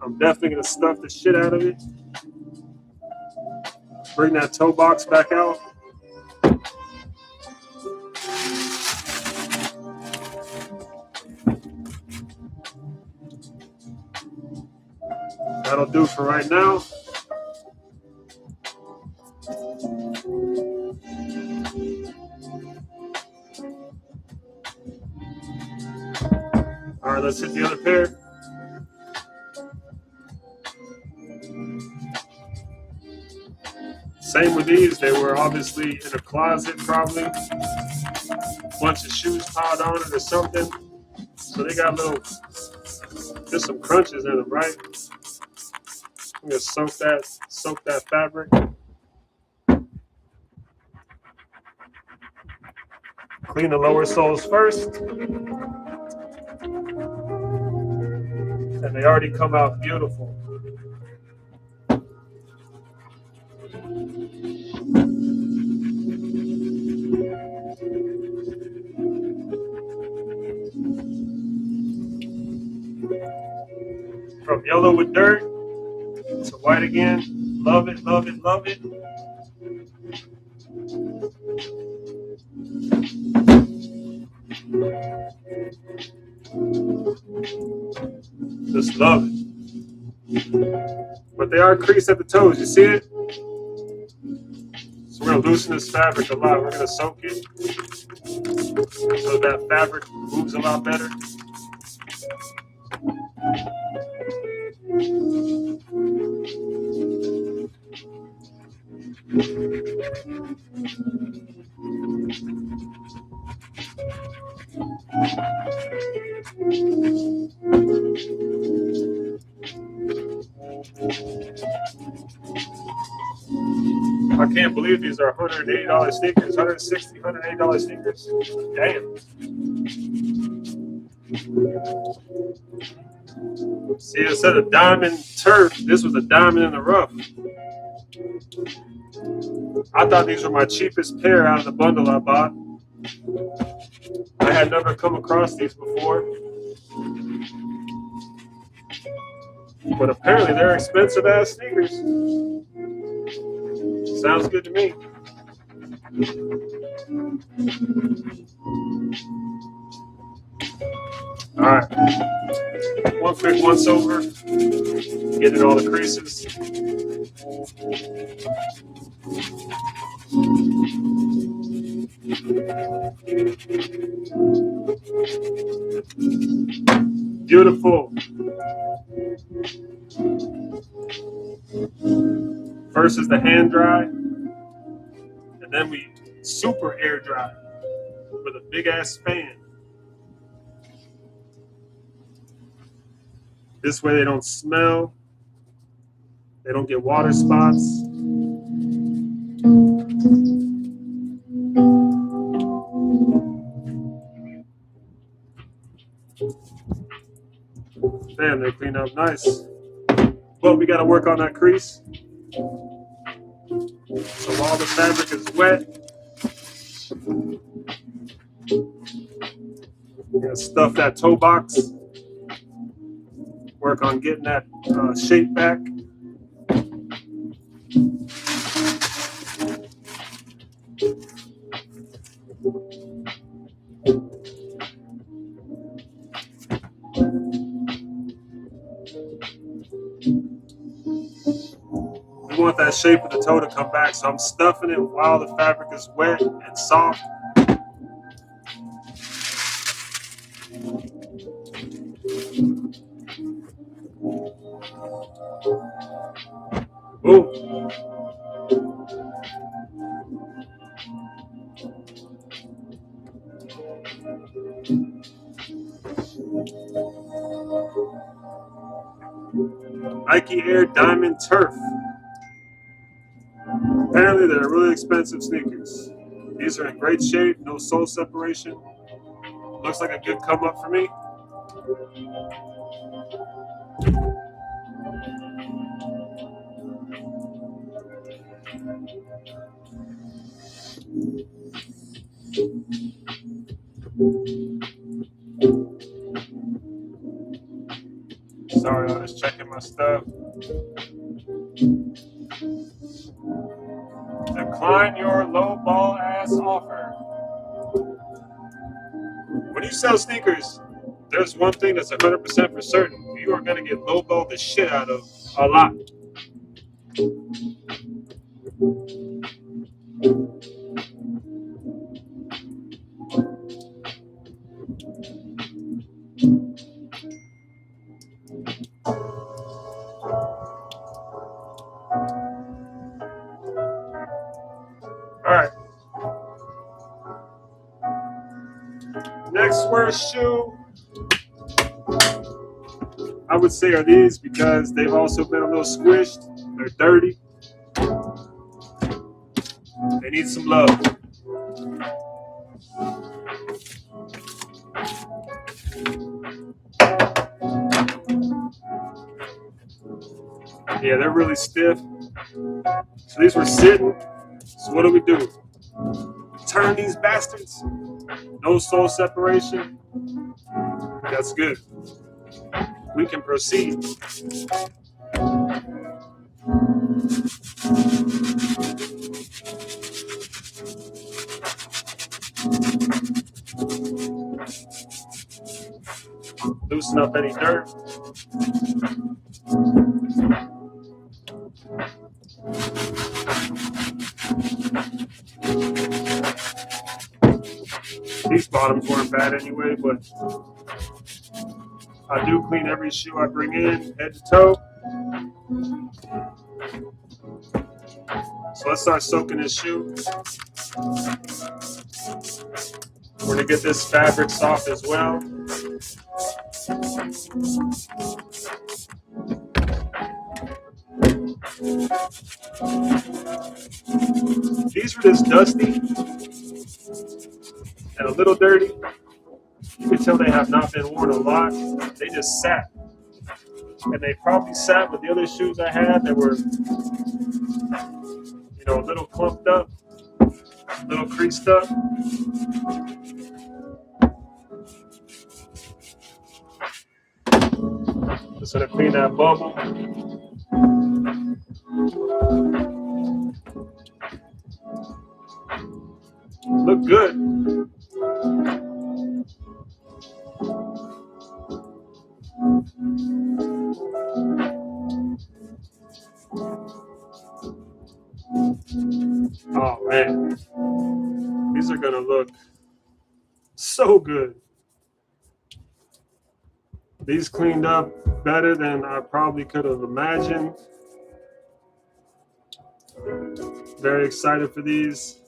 I'm definitely gonna stuff the shit out of it. Bring that toe box back out. That'll do for right now. All right, let's hit the other pair. Same with these. They were obviously in a closet, probably. Bunch of shoes piled on it or something. So they got just some crunches in them, right? I'm gonna soak that fabric. Clean the lower soles first. And they already come out beautiful. From yellow with dirt to white again. Love it, love it, love it. Just love it. But they are creased at the toes. You see it? So we're gonna loosen this fabric a lot. We're gonna soak it so that fabric moves a lot better. I can't believe these are $180 sneakers, $160, $180 sneakers. Damn. See, instead of diamond turf, this was a diamond in the rough. I thought these were my cheapest pair out of the bundle I bought. I had never come across these before. But apparently they're expensive ass sneakers. Sounds good to me. All right. One quick once over. Getting all the creases. Beautiful. First is the hand dry, and then we super air dry with a big ass fan. This way they don't smell, they don't get water spots. Damn, they clean up nice. But we got to work on that crease. So while the fabric is wet, we're going to stuff that toe box. Work on getting that shape back. We want that shape of the toe to come back, so I'm stuffing it while the fabric is wet and soft. Ooh. Nike Air Diamond Turf. Apparently they're really expensive sneakers. These are in great shape, no sole separation. Looks like a good come up for me. Sorry, I was checking my stuff. Decline your low ball ass offer. When you sell sneakers, there's one thing that's 100% for certain. You are going to get lowballed the shit out of a lot. Alright. Next worst shoe, I would say, are these because they've also been a little squished. They're dirty. They need some love. Yeah, they're really stiff. So these were sitting. So what do? Turn these bastards. No sole separation. That's good. We can proceed. Loosen up any dirt. These bottoms weren't bad anyway, but I do clean every shoe I bring in, head to toe. So let's start soaking this shoe. We're gonna get this fabric soft as well. These were just dusty and a little dirty. You can tell they have not been worn a lot. They just sat. And they probably sat with the other shoes I had that were, a little clumped up, a little creased up. Just gonna clean that bubble. Look good. Oh man, these are gonna look so good. These cleaned up better than I probably could have imagined. Very excited for these.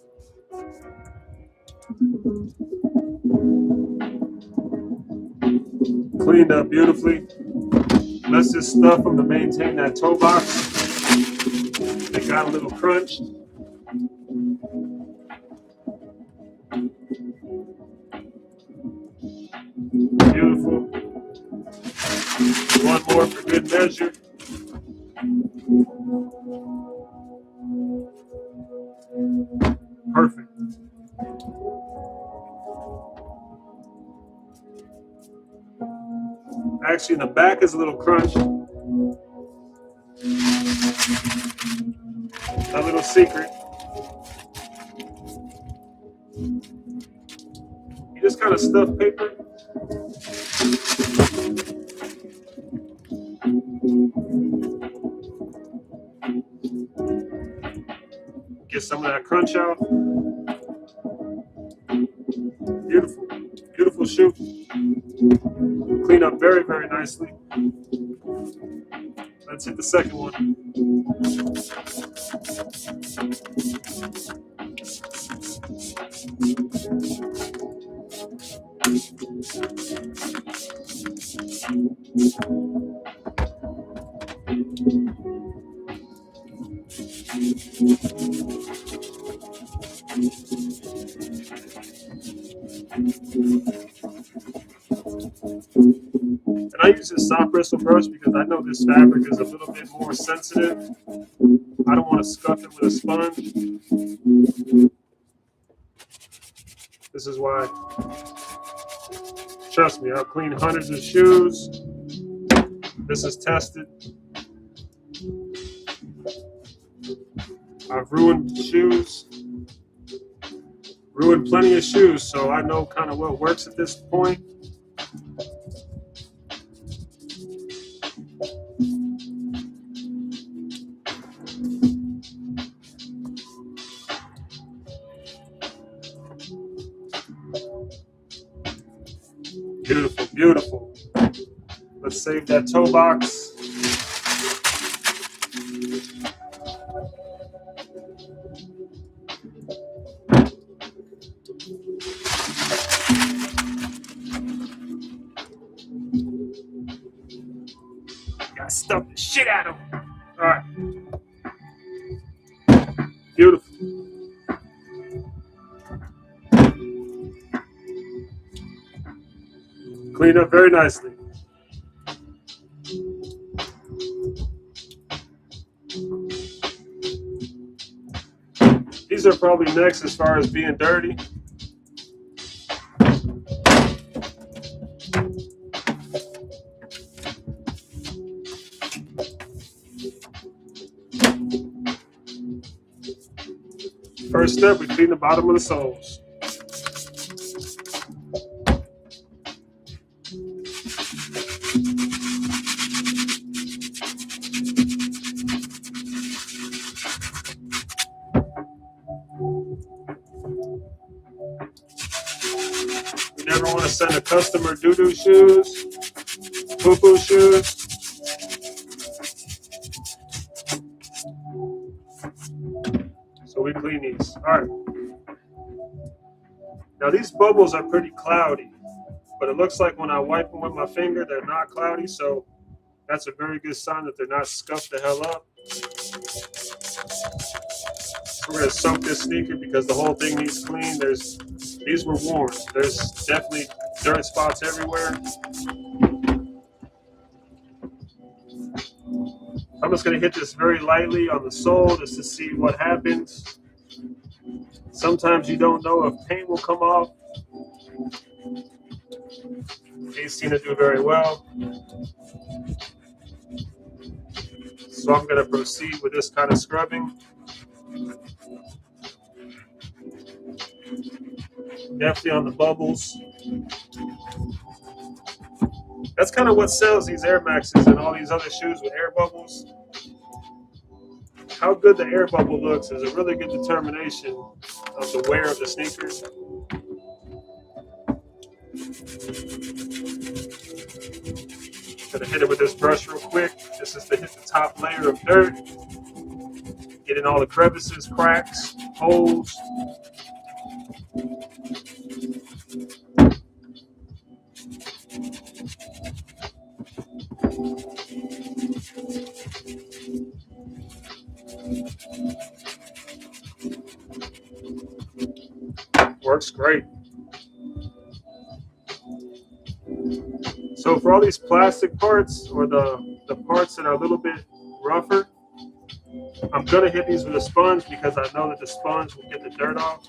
Cleaned up beautifully. Let's just stuff them to maintain that toe box. They got a little crunched. Beautiful. One more for good measure. Perfect. Actually, the back is a little crunched. A little secret. You just kind of stuff paper. Get some of that crunch out. Beautiful. Beautiful shoe. Clean up very, very nicely. Let's hit the second one. And I use this soft bristle brush because I know this fabric is a little bit more sensitive. I don't want to scuff it with a sponge. This is why, trust me, I've cleaned hundreds of shoes. This is tested. I've ruined shoes. Ruined plenty of shoes, so I know kind of what works at this point. Beautiful, beautiful. Let's save that toe box. Gotta stuff the shit out of them. All right. Beautiful. Cleaned up very nicely. These are probably next as far as being dirty. First step, we clean the bottom of the soles. We never want to send a customer doo-doo shoes, poo-poo shoes. So we clean these. All right. Now these bubbles are pretty cloudy, but it looks like when I wipe them with my finger, they're not cloudy. So that's a very good sign that they're not scuffed the hell up. So we're gonna soak this sneaker because the whole thing needs clean. These were worn. There's definitely dirt spots everywhere. I'm just gonna hit this very lightly on the sole just to see what happens. Sometimes you don't know if paint will come off. These seem to do very well. So I'm gonna proceed with this kind of scrubbing. Definitely on the bubbles. That's kind of what sells these Air Maxes and all these other shoes with air bubbles. How good the air bubble looks is a really good determination of the wear of the sneaker. Gonna hit it with this brush real quick. This is to hit the top layer of dirt, get in all the crevices, cracks, holes. Works great. So for all these plastic parts or the parts that are a little bit rougher, I'm gonna hit these with a sponge because I know that the sponge will get the dirt off.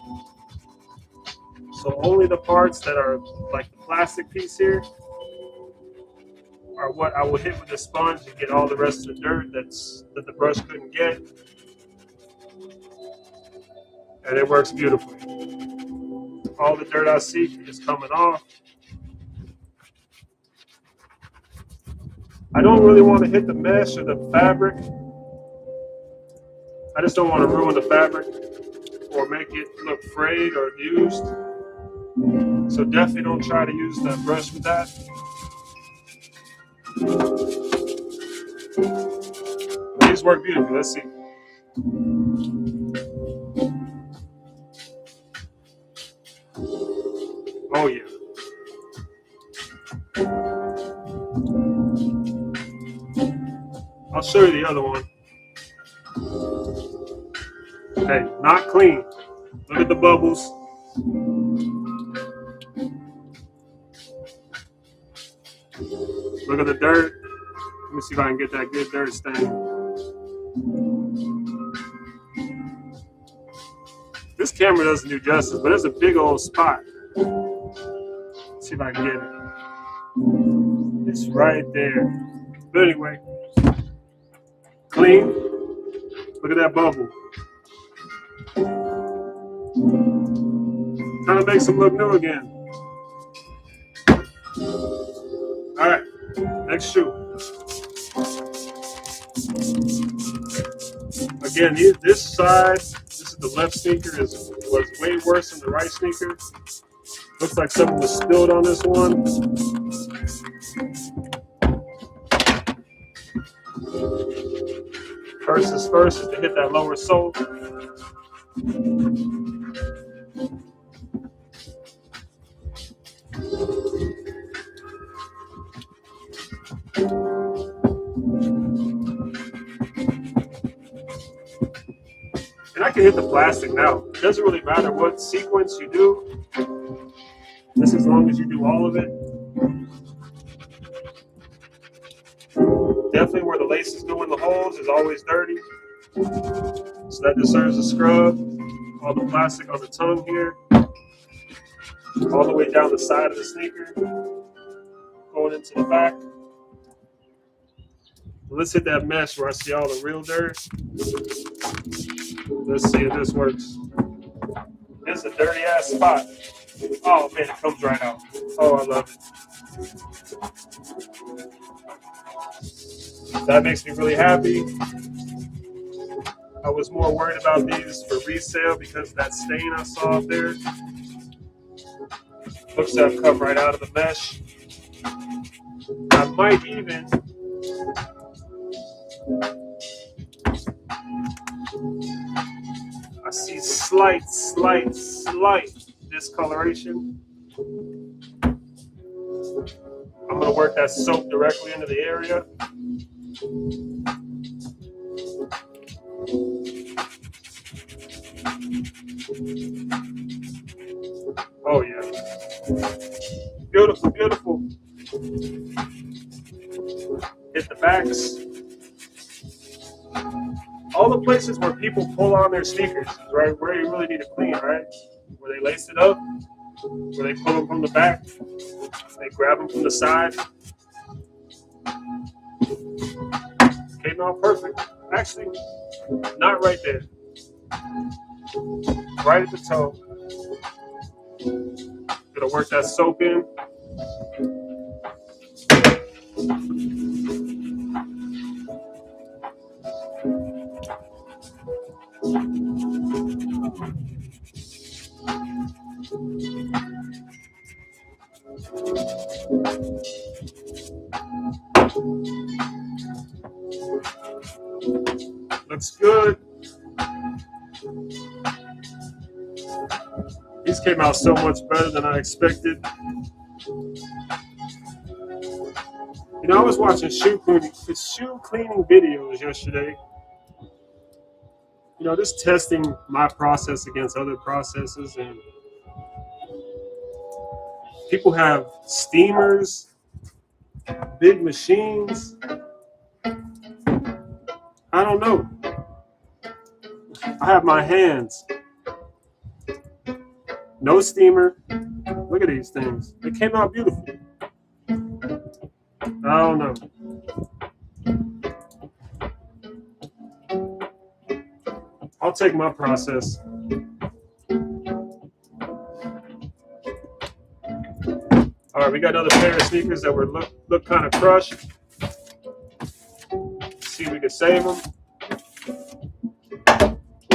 So only the parts that are like the plastic piece here are what I will hit with the sponge and get all the rest of the dirt that the brush couldn't get. And it works beautifully. All the dirt I see is coming off. I don't really want to hit the mesh or the fabric. I just don't want to ruin the fabric or make it look frayed or used. So definitely don't try to use that brush with that. These work beautifully. Let's see. Oh yeah. I'll show you the other one. Hey, not clean. Look at the bubbles. Look at the dirt. Let me see if I can get that good dirt stain. This camera doesn't do justice, but it's a big old spot. Let's see if I can get it. It's right there. But anyway, clean. Look at that bubble. Kind of makes them look new again. All right, next shoe. Again, this side, this is the left sneaker, was way worse than the right sneaker. Looks like something was spilled on this one. First is to hit that lower sole. And I can hit the plastic now. It doesn't really matter what sequence you do. Just as long as you do all of it. Definitely where the laces go in the holes is always dirty. So that deserves a scrub. All the plastic on the tongue here. All the way down the side of the sneaker. Going into the back. Let's hit that mesh where I see all the real dirt. Let's see if this works. This is a dirty ass spot. Oh man, it comes right out. Oh, I love it. That makes me really happy. I was more worried about these for resale because of that stain I saw up there. Looks to have come right out of the mesh. I might even I see slight discoloration. I'm gonna work that soap directly into the area. Oh yeah. Beautiful, beautiful. Hit the backs. All the places where people pull on their sneakers, right? Where you really need to clean, right? Where they lace it up, where they pull them from the back, they grab them from the side. Came out perfect. Actually, not right there. Right at the toe. Gonna work that soap in. Looks good. These came out so much better than I expected. You know, I was watching shoe cleaning videos yesterday. You know, just testing my process against other processes, and people have steamers, big machines. I don't know. I have my hands. No steamer. Look at these things. They came out beautiful. I don't know. I'll take my process. All right, we got another pair of sneakers that were look kind of crushed. See if we can save them.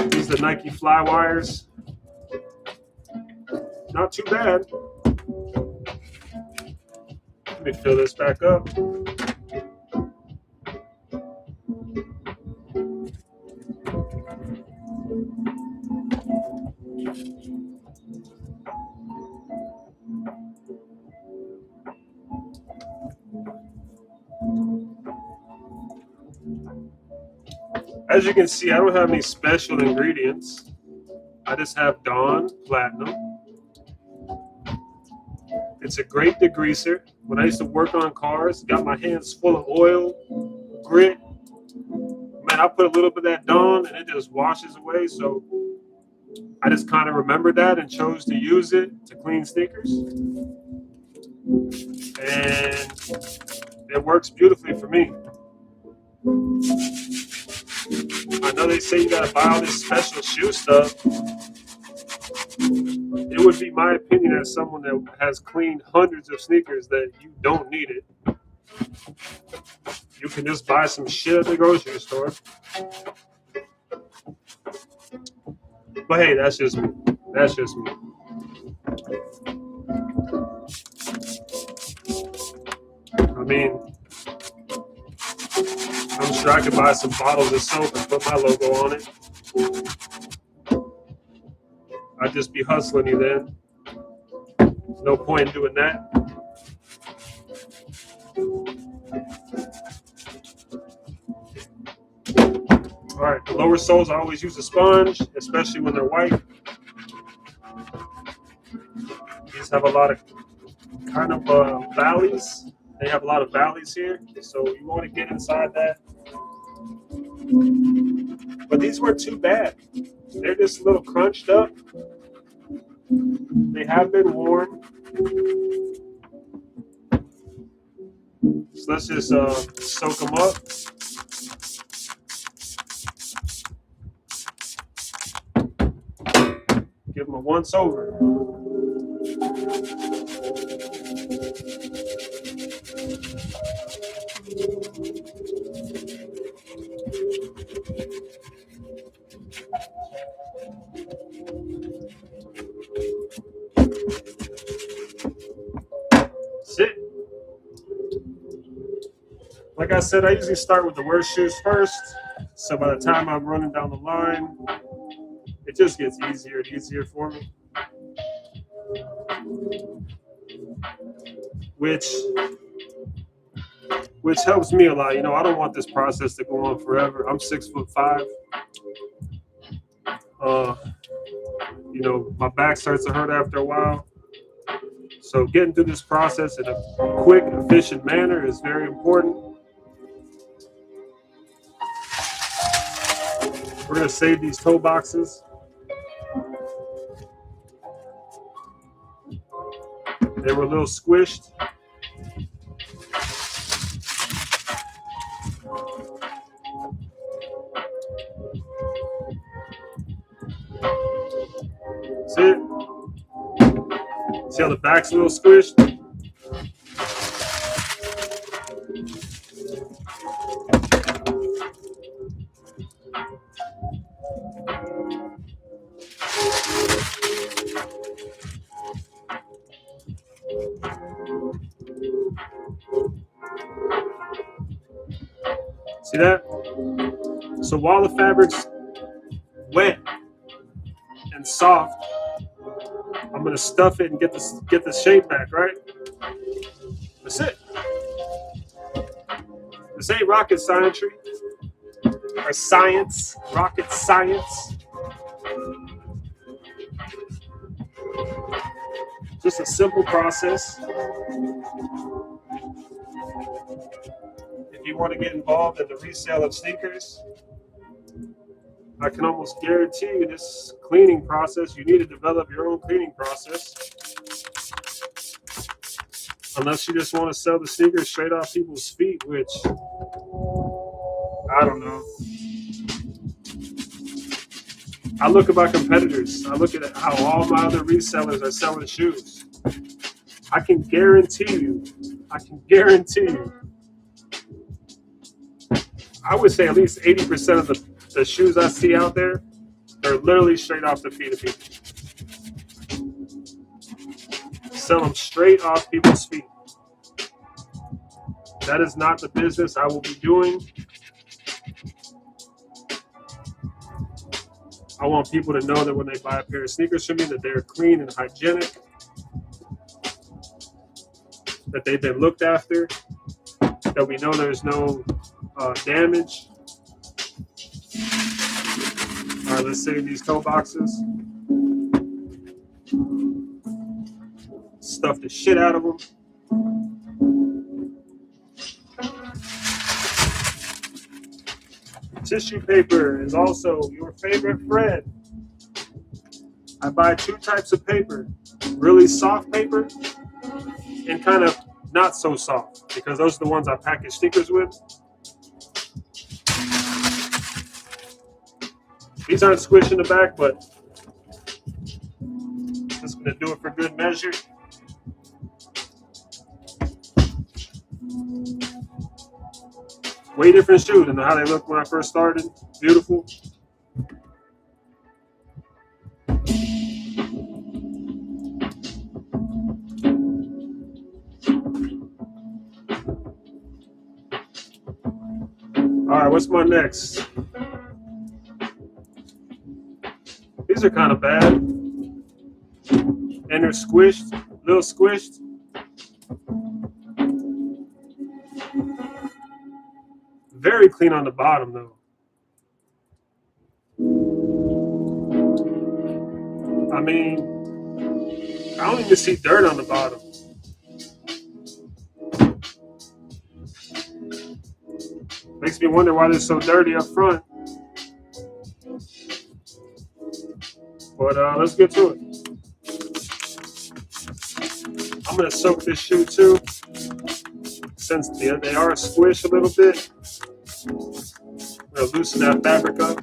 These are the Nike Fly Wires. Not too bad. Let me fill this back up. As you can see, I don't have any special ingredients. I just have Dawn Platinum. It's a great degreaser. When I used to work on cars, got my hands full of oil, grit. Man, I put a little bit of that Dawn and it just washes away. So I just kind of remembered that and chose to use it to clean sneakers. And it works beautifully for me. I know they say you gotta buy all this special shoe stuff. It would be my opinion as someone that has cleaned hundreds of sneakers that you don't need it. You can just buy some shit at the grocery store. But hey, that's just me. That's just me. I mean, I'm sure I could buy some bottles of soap and put my logo on it. I'd just be hustling you then. No point in doing that. All right, the lower soles, I always use a sponge, especially when they're white. These have a lot of kind of valleys. They have a lot of valleys here, so you want to get inside that. But these weren't too bad. They're just a little crunched up. They have been worn. So let's just soak them up. Give them a once over. That's it. Like I said, I usually start with the worst shoes first. So by the time I'm running down the line, it just gets easier and easier for me. Which helps me a lot. You know, I don't want this process to go on forever. I'm 6'5". You know, my back starts to hurt after a while. So getting through this process in a quick, efficient manner is very important. We're going to save these toe boxes. They were a little squished. See it? See how the back's a little squished? See that? So while the fabric's wet and soft, I'm gonna stuff it and get the shape back, right? That's it. This ain't rocket science or science, rocket science. Just a simple process. If you want to get involved in the resale of sneakers, I can almost guarantee you this cleaning process, you need to develop your own cleaning process. Unless you just want to sell the sneakers straight off people's feet, which, I don't know. I look at my competitors. I look at how all my other resellers are selling shoes. I can guarantee you, I would say at least 80% of the shoes I see out there, they're literally straight off the feet of people. Sell them straight off people's feet. That is not the business I will be doing. I want people to know that when they buy a pair of sneakers from me, that they're clean and hygienic, that they've been looked after, that we know there's no damage. All right, let's save these toe boxes. Stuff the shit out of them. Tissue paper is also your favorite friend. I buy two types of paper, really soft paper and kind of not so soft, because those are the ones I package sneakers with. These aren't squished in the back, but just gonna do it for good measure. Way different shoe than how they looked when I first started. Beautiful. All right, what's my next? These are kind of bad. And they're squished, a little squished. Very clean on the bottom, though. I mean, I don't even see dirt on the bottom. Makes me wonder why they're so dirty up front. But let's get to it. I'm going to soak this shoe too, since they are squished a little bit. I'm going to loosen that fabric up.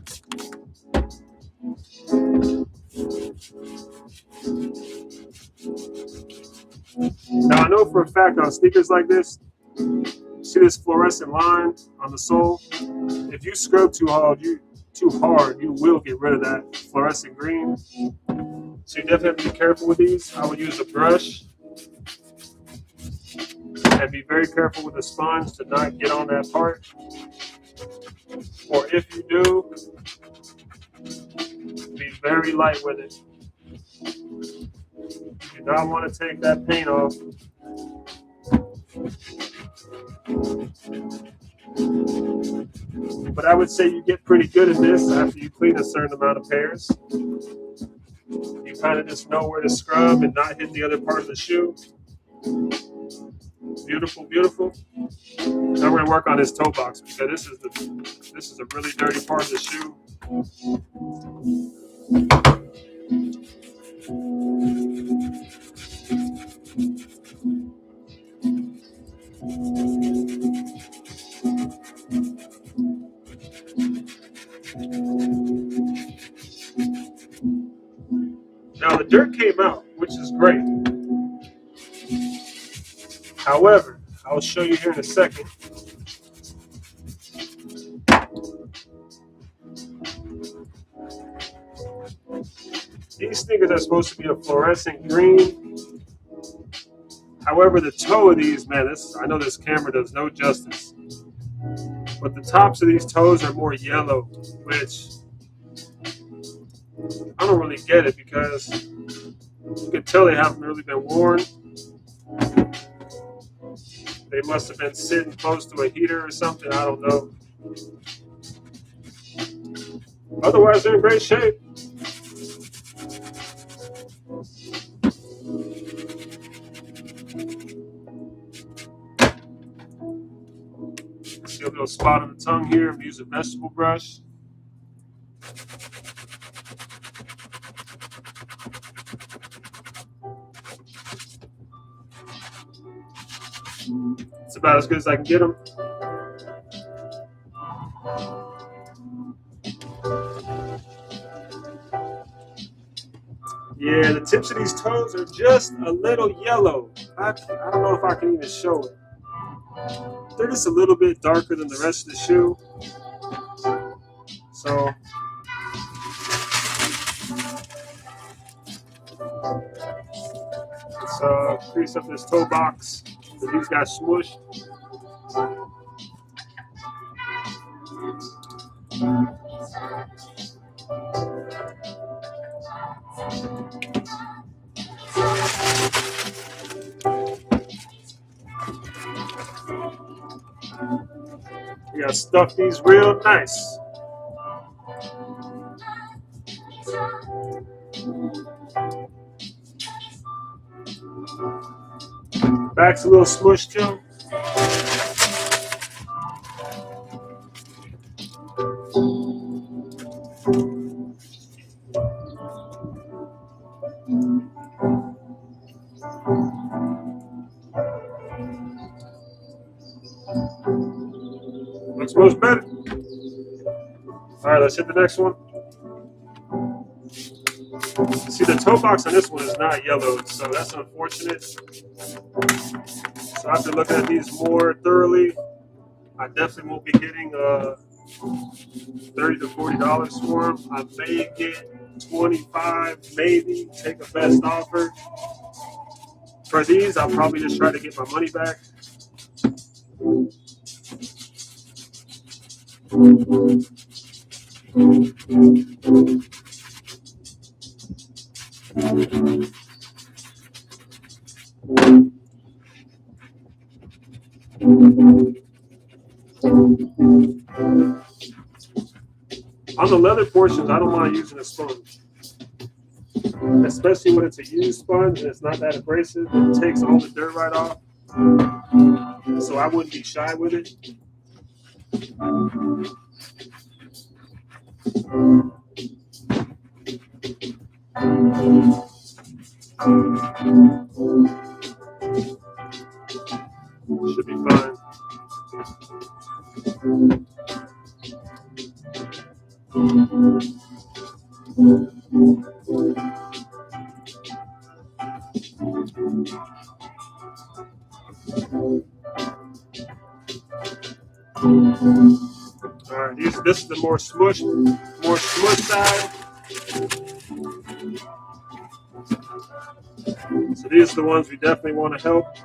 know for a fact on sneakers like this, see this fluorescent line on the sole? If you scrub too hard, you will get rid of that fluorescent green. So you definitely have to be careful with these. I would use a brush and be very careful with the sponge to not get on that part. Or if you do, be very light with it. You do not want to take that paint off. But I would say you get pretty good at this after you clean a certain amount of pairs. You kind of just know where to scrub and not hit the other part of the shoe. Beautiful, beautiful. Now we're gonna work on this toe box because this is a really dirty part of the shoe. Now the dirt came out, which is great. However, I'll show you here in a second. These sneakers are supposed to be a fluorescent green. However, the toe of these, man, I know this camera does no justice. But the tops of these toes are more yellow, which I don't really get it because you can tell they haven't really been worn. They must have been sitting close to a heater or something. I don't know. Otherwise, they're in great shape. See a little spot on the tongue here. I'm using a vegetable brush. It's about as good as I can get them. Yeah, the tips of these toes are just a little yellow. I don't know if I can even show it. They're just a little bit darker than the rest of the shoe. So let's crease up this toe box. So these got smushed. We gotta stuff these real nice. Back's a little smushed too. Looks much better. All right, let's hit the next one. See, the toe box on this one is not yellowed, so that's unfortunate. So after looking at these more thoroughly, I definitely won't be getting $30 to $40 for them. I may get $25, maybe take a best offer. For these, I'll probably just try to get my money back. On the leather portions, I don't mind using a sponge, especially when it's a used sponge and it's not that abrasive. It takes all the dirt right off, so I wouldn't be shy with it. Should be fine. All right, this is the more smush side. So these are the ones we definitely want to help.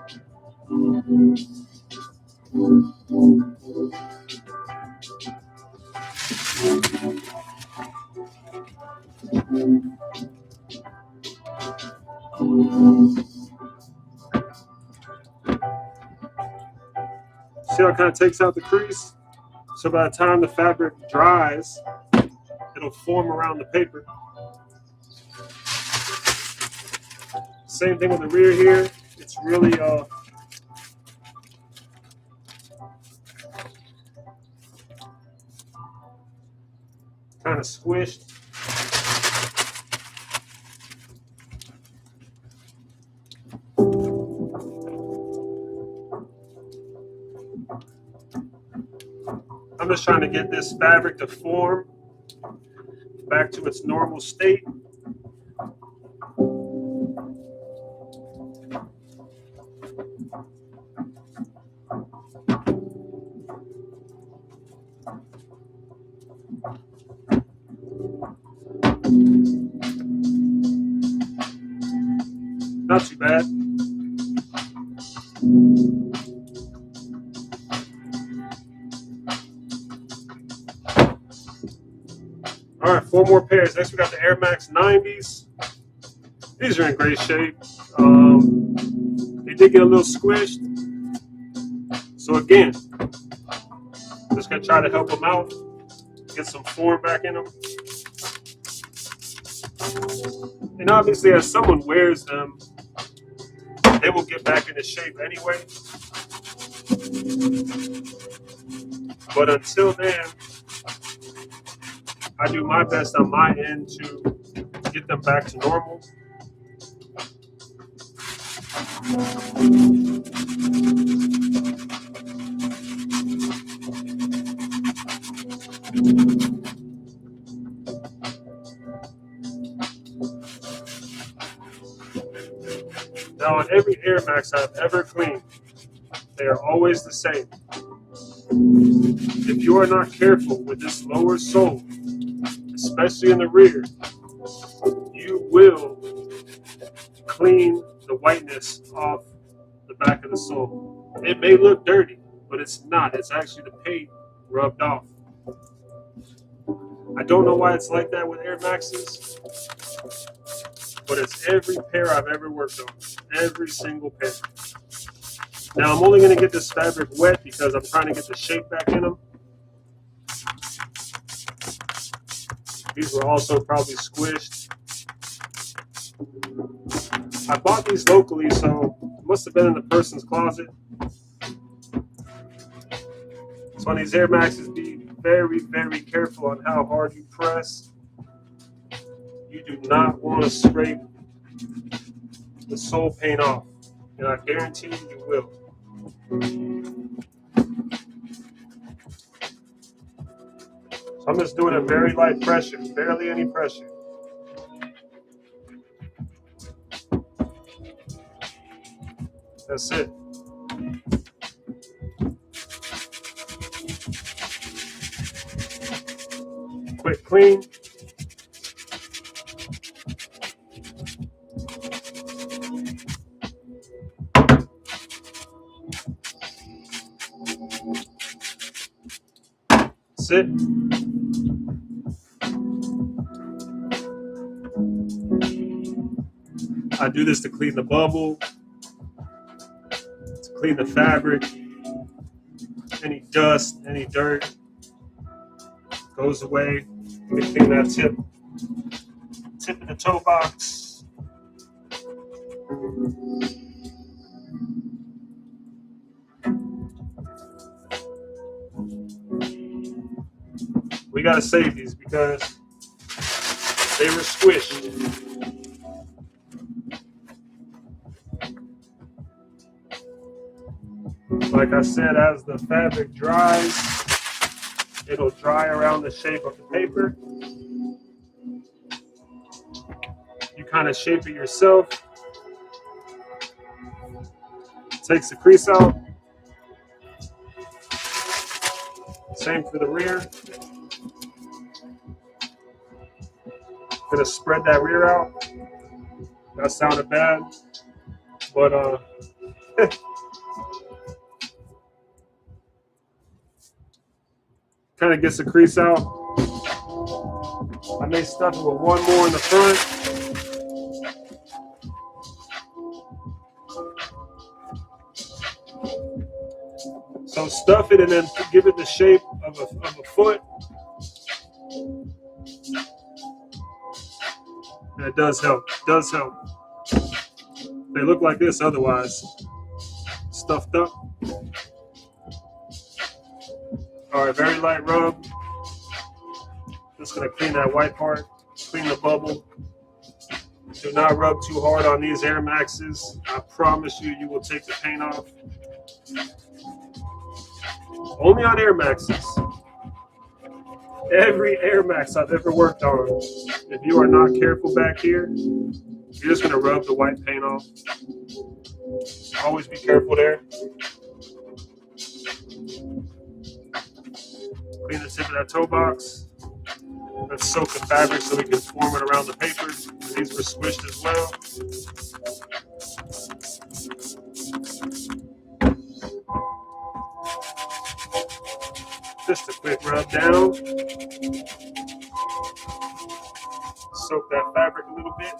See how it kind of takes out the crease? So by the time the fabric dries, it'll form around the paper. Same thing with the rear here. It's really kind of squished. I'm just trying to get this fabric to form back to its normal state. Not too bad. All right, 4 more pairs. Next, we got the Air Max 90s. These are in great shape. They did get a little squished. So again, just gonna try to help them out, get some form back in them. And obviously, as someone wears them, they will get back into shape anyway. But until then, I do my best on my end to get them back to normal. Now, on every Air Max I've ever cleaned, they are always the same. If you are not careful with this lower sole, especially in the rear, you will clean the whiteness off the back of the sole. It may look dirty, but it's not. It's actually the paint rubbed off. I don't know why it's like that with Air Maxes, but it's every pair I've ever worked on. Every single pair. Now, I'm only going to get this fabric wet because I'm trying to get the shape back in them. These were also probably squished. I bought these locally, so it must have been in the person's closet. So on these Air Maxes, be very, very careful on how hard you press. You do not want to scrape the sole paint off, and I guarantee you will. So I'm just doing a very light pressure, barely any pressure. That's it. Quick clean. That's it. I do this to clean the bubble, to clean the fabric, any dust, any dirt goes away. Let me clean that tip of the toe box. We gotta save these because they were squished. Like I said, as the fabric dries, it'll dry around the shape of the paper. You kind of shape it yourself. Takes the crease out. Same for the rear. Gonna spread that rear out. That sounded bad, but kind of gets the crease out. I may stuff it with one more in the front. So stuff it and then give it the shape of a foot. And it does help. It does help. They look like this otherwise. Stuffed up. All right, very light rub. Just gonna clean that white part, clean the bubble. Do not rub too hard on these Air Maxes. I promise you, you will take the paint off. Only on Air Maxes. Every Air Max I've ever worked on, if you are not careful back here, you're just gonna rub the white paint off. Always be careful there. Clean the tip of that toe box. Let's soak the fabric so we can form it around the paper. These were squished as well. Just a quick rub down. Soak that fabric a little bit.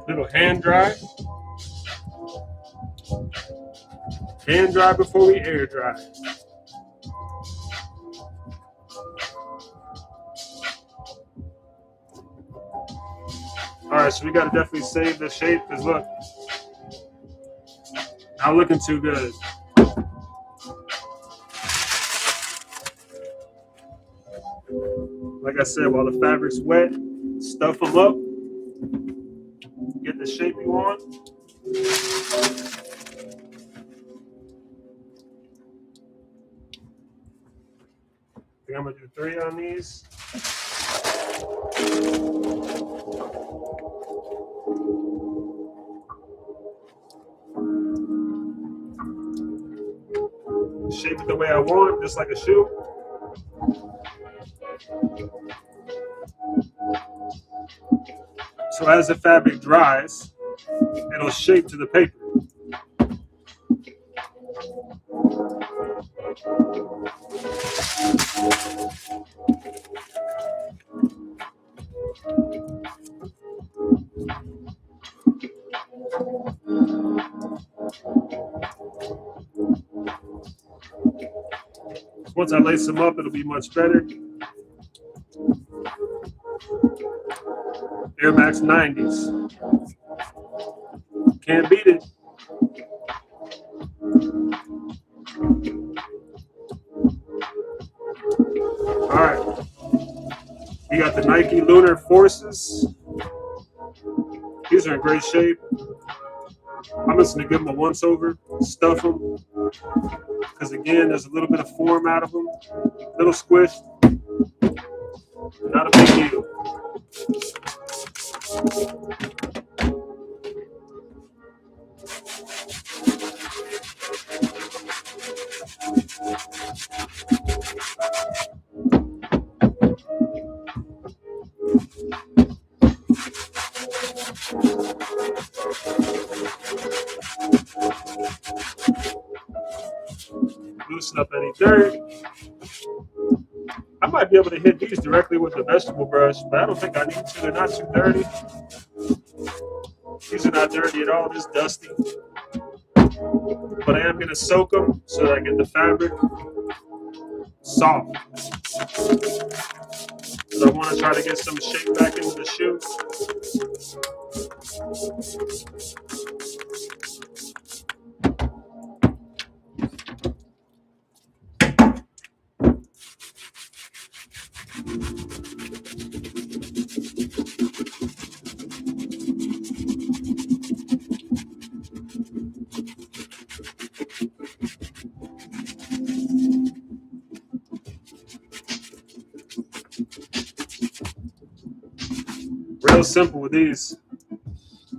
Little hand dry. Hand dry before we air dry. All right, so we got to definitely save the shape because look, not looking too good. Like I said, while the fabric's wet, stuff them up. Get the shape you want. I think I'm gonna do 3 on these. Shape it the way I want, just like a shoe. So as the fabric dries, it'll shape to the paper. Once I lace them up, it'll be much better. Air Max 90s. Can't beat it. All right. You got the Nike Lunar Forces. These are in great shape. I'm just going to give them a once over, stuff them. Because again, there's a little bit of form out of them. A little squished. Not a big deal. Loosen up any dirt. I might be able to hit these directly with the vegetable brush, but I don't think I need to. They're not too dirty. These are not dirty at all, just dusty. But I am going to soak them so that I get the fabric soft. So I want to try to get some shape back into the shoe. real simple with these.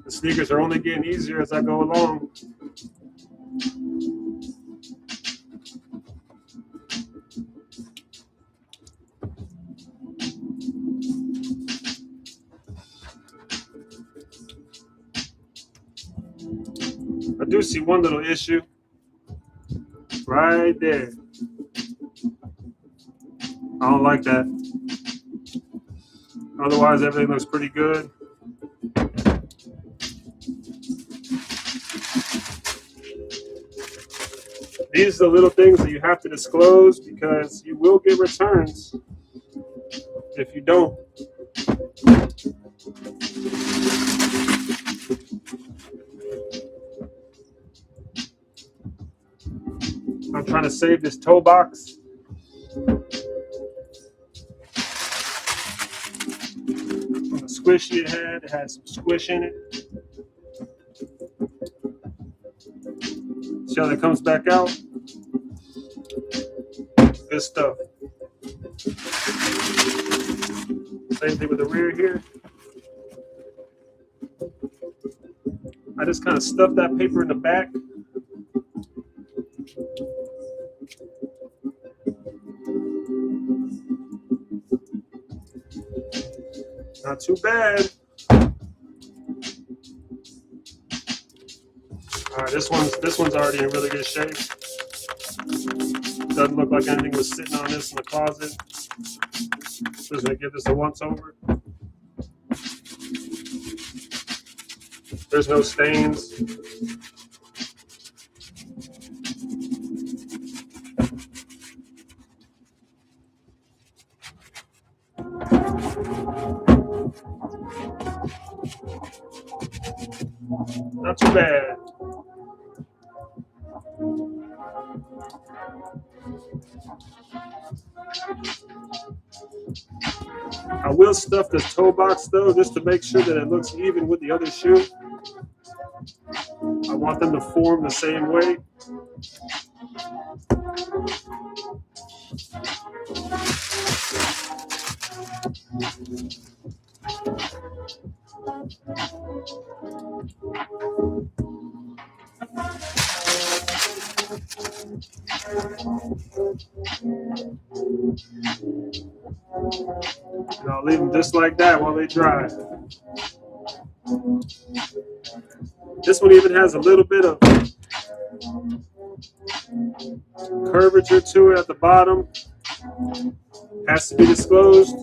The sneakers are only getting easier as I go along. I do see one little issue right there. I don't like that. Otherwise, everything looks pretty good. These are the little things that you have to disclose because you will get returns if you don't. I'm trying to save this toe box. From the squishy it had some squish in it. See how that comes back out? Good stuff. Same thing with the rear here. I just kind of stuffed that paper in the back. Not too bad. All right, this one's already in really good shape. Doesn't look like anything was sitting on this in the closet. Just gonna give this a once over. There's no stains. Not too bad. I will stuff the toe box though, just to make sure that it looks even with the other shoe. I want them to form the same way. And I'll leave them just like that while they dry. This one even has a little bit of curvature to it at the bottom. Has to be disclosed.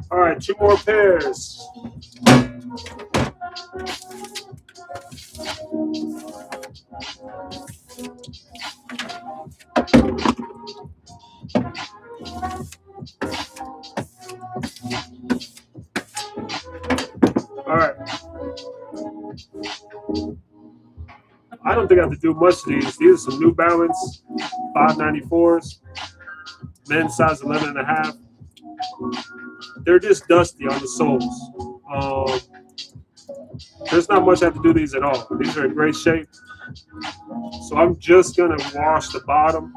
All right, 2 more pairs. All right. I don't think I have to do much to these. These are some New Balance 594s, men's size 11 and a half. They're just dusty on the soles. There's not much I have to do these at all. These are in great shape. So I'm just gonna wash the bottom.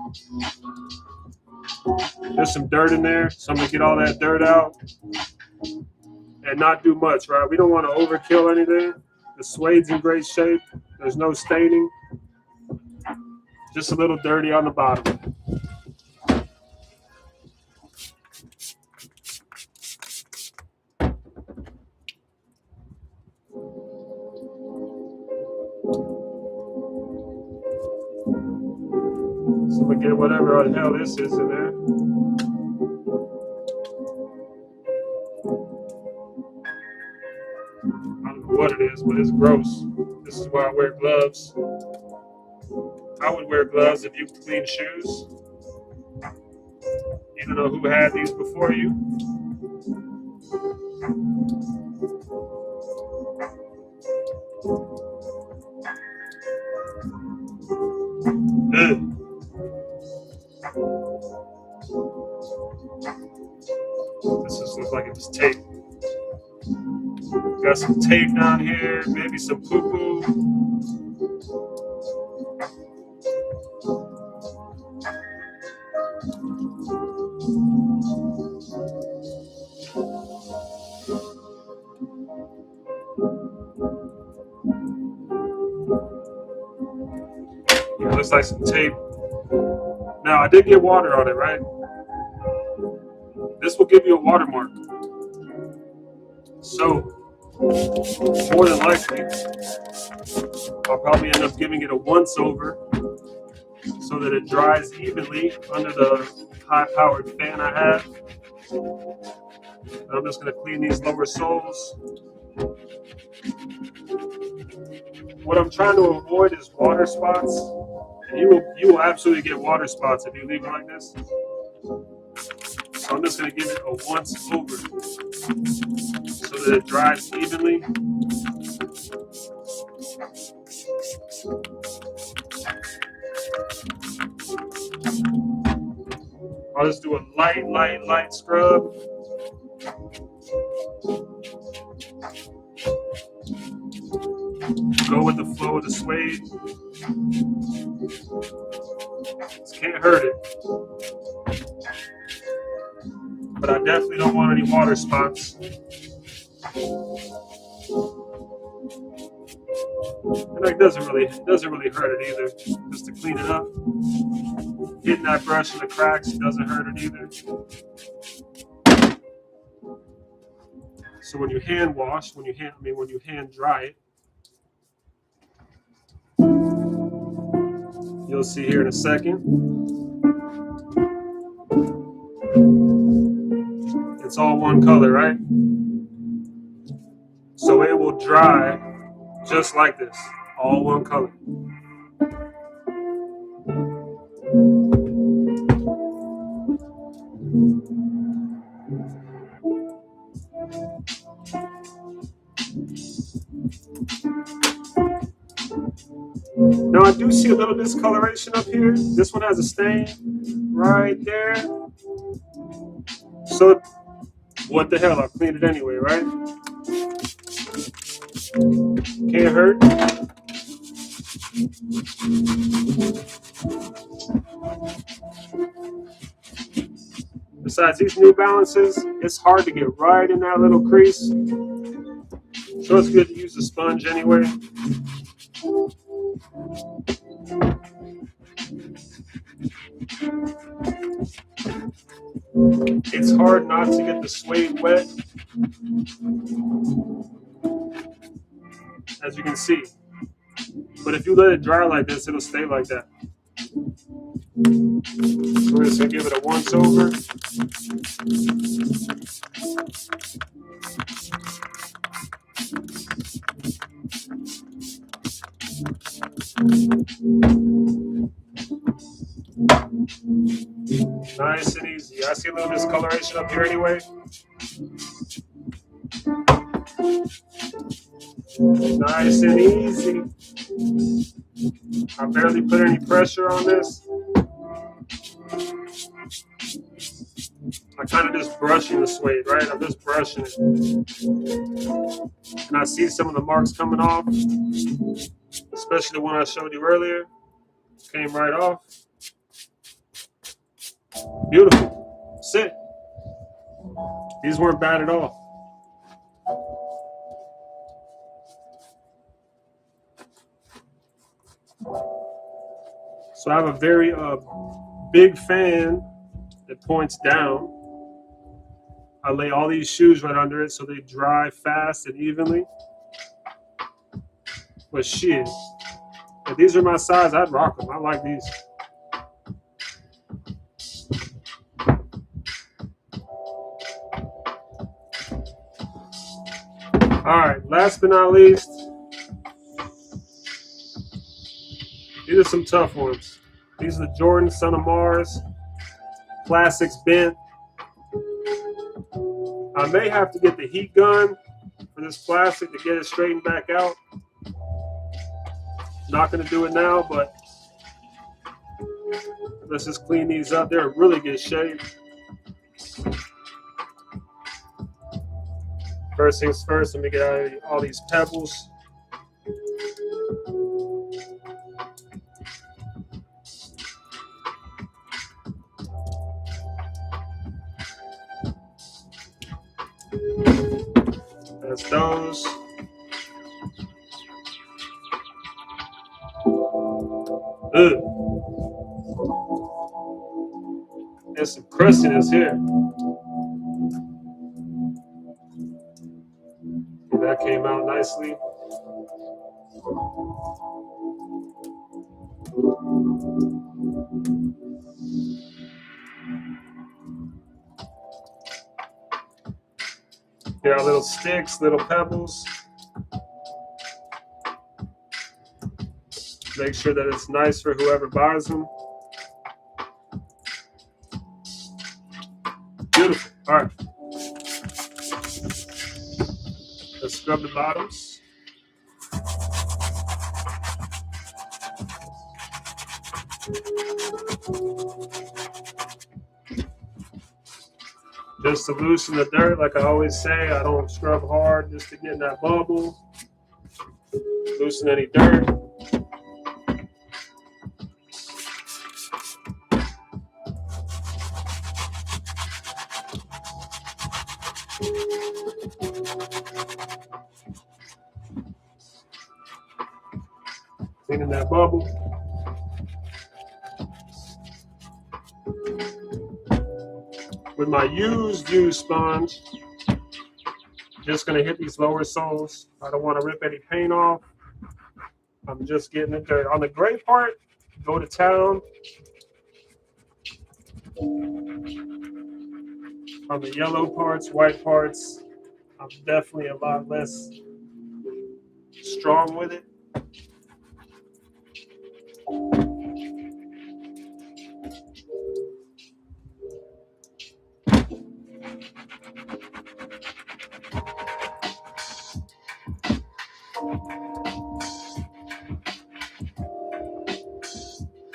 There's some dirt in there, so I'm gonna get all that dirt out and not do much, right? We don't want to overkill anything. The suede's in great shape. There's no staining. Just a little dirty on the bottom. So we get whatever the hell this is in there. I don't know what it is, but it's gross. This is why I wear gloves. I would wear gloves if you clean shoes. You don't know who had these before you. Ugh. This just looks like it was tape. Got some tape down here, maybe some poo-poo. Looks like some tape. Now I did get water on it, right? This will give you a watermark. So more than likely, I'll probably end up giving it a once over so that it dries evenly under the high-powered fan I have. I'm just going to clean these lower soles. What I'm trying to avoid is water spots. And you will absolutely get water spots if you leave it like this. So I'm just going to give it a once over so that it dries evenly. I'll just do a light scrub. Go with the flow of the suede. This can't hurt it. But I definitely don't want any water spots. And it doesn't really hurt it either. Just to clean it up. Hitting that brush in the cracks doesn't hurt it either. So when you hand wash, when you hand dry it, you'll see here in a second. It's all one color, right? So it will dry just like this, all one color. Now I do see a little discoloration up here. This one has a stain right there. So what the hell, I'll clean it anyway, right? Can't hurt. Besides these New Balances, it's hard to get right in that little crease. So it's good to use the sponge anyway. It's hard not to get the suede wet, as you can see. But if you let it dry like this, it'll stay like that. So we're just going to give it a once over. Nice and easy. I see a little discoloration up here anyway. Nice and easy. I barely put any pressure on this. I kind of just brushing the suede, right? I'm just brushing it. And I see some of the marks coming off, especially the one I showed you earlier. Came right off. Beautiful. Sit. These weren't bad at all. So I have a very big fan that points down. I lay all these shoes right under it so they dry fast and evenly. But shit, if these are my size, I'd rock them. I like these. All right, last but not least, these are some tough ones. These are the Jordan Son of Mars. Plastics bent. I may have to get the heat gun for this plastic to get it straightened back out. Not going to do it now, but let's just clean these up. They're in really good shape. First things first, let me get out of all these pebbles. That's those. Ugh. crustiness here. That came out nicely. There are little sticks, little pebbles. Make sure that it's nice for whoever buys them. Beautiful. All right. Let's scrub the bottoms. Just to loosen the dirt, like I always say, I don't scrub hard just to get in that bubble. Loosen any dirt. Cleaning that bubble. With my used sponge, just gonna hit these lower soles. I don't want to rip any paint off. I'm just getting it dirt. On the gray part, go to town. On the yellow parts, white parts, I'm definitely a lot less strong with it.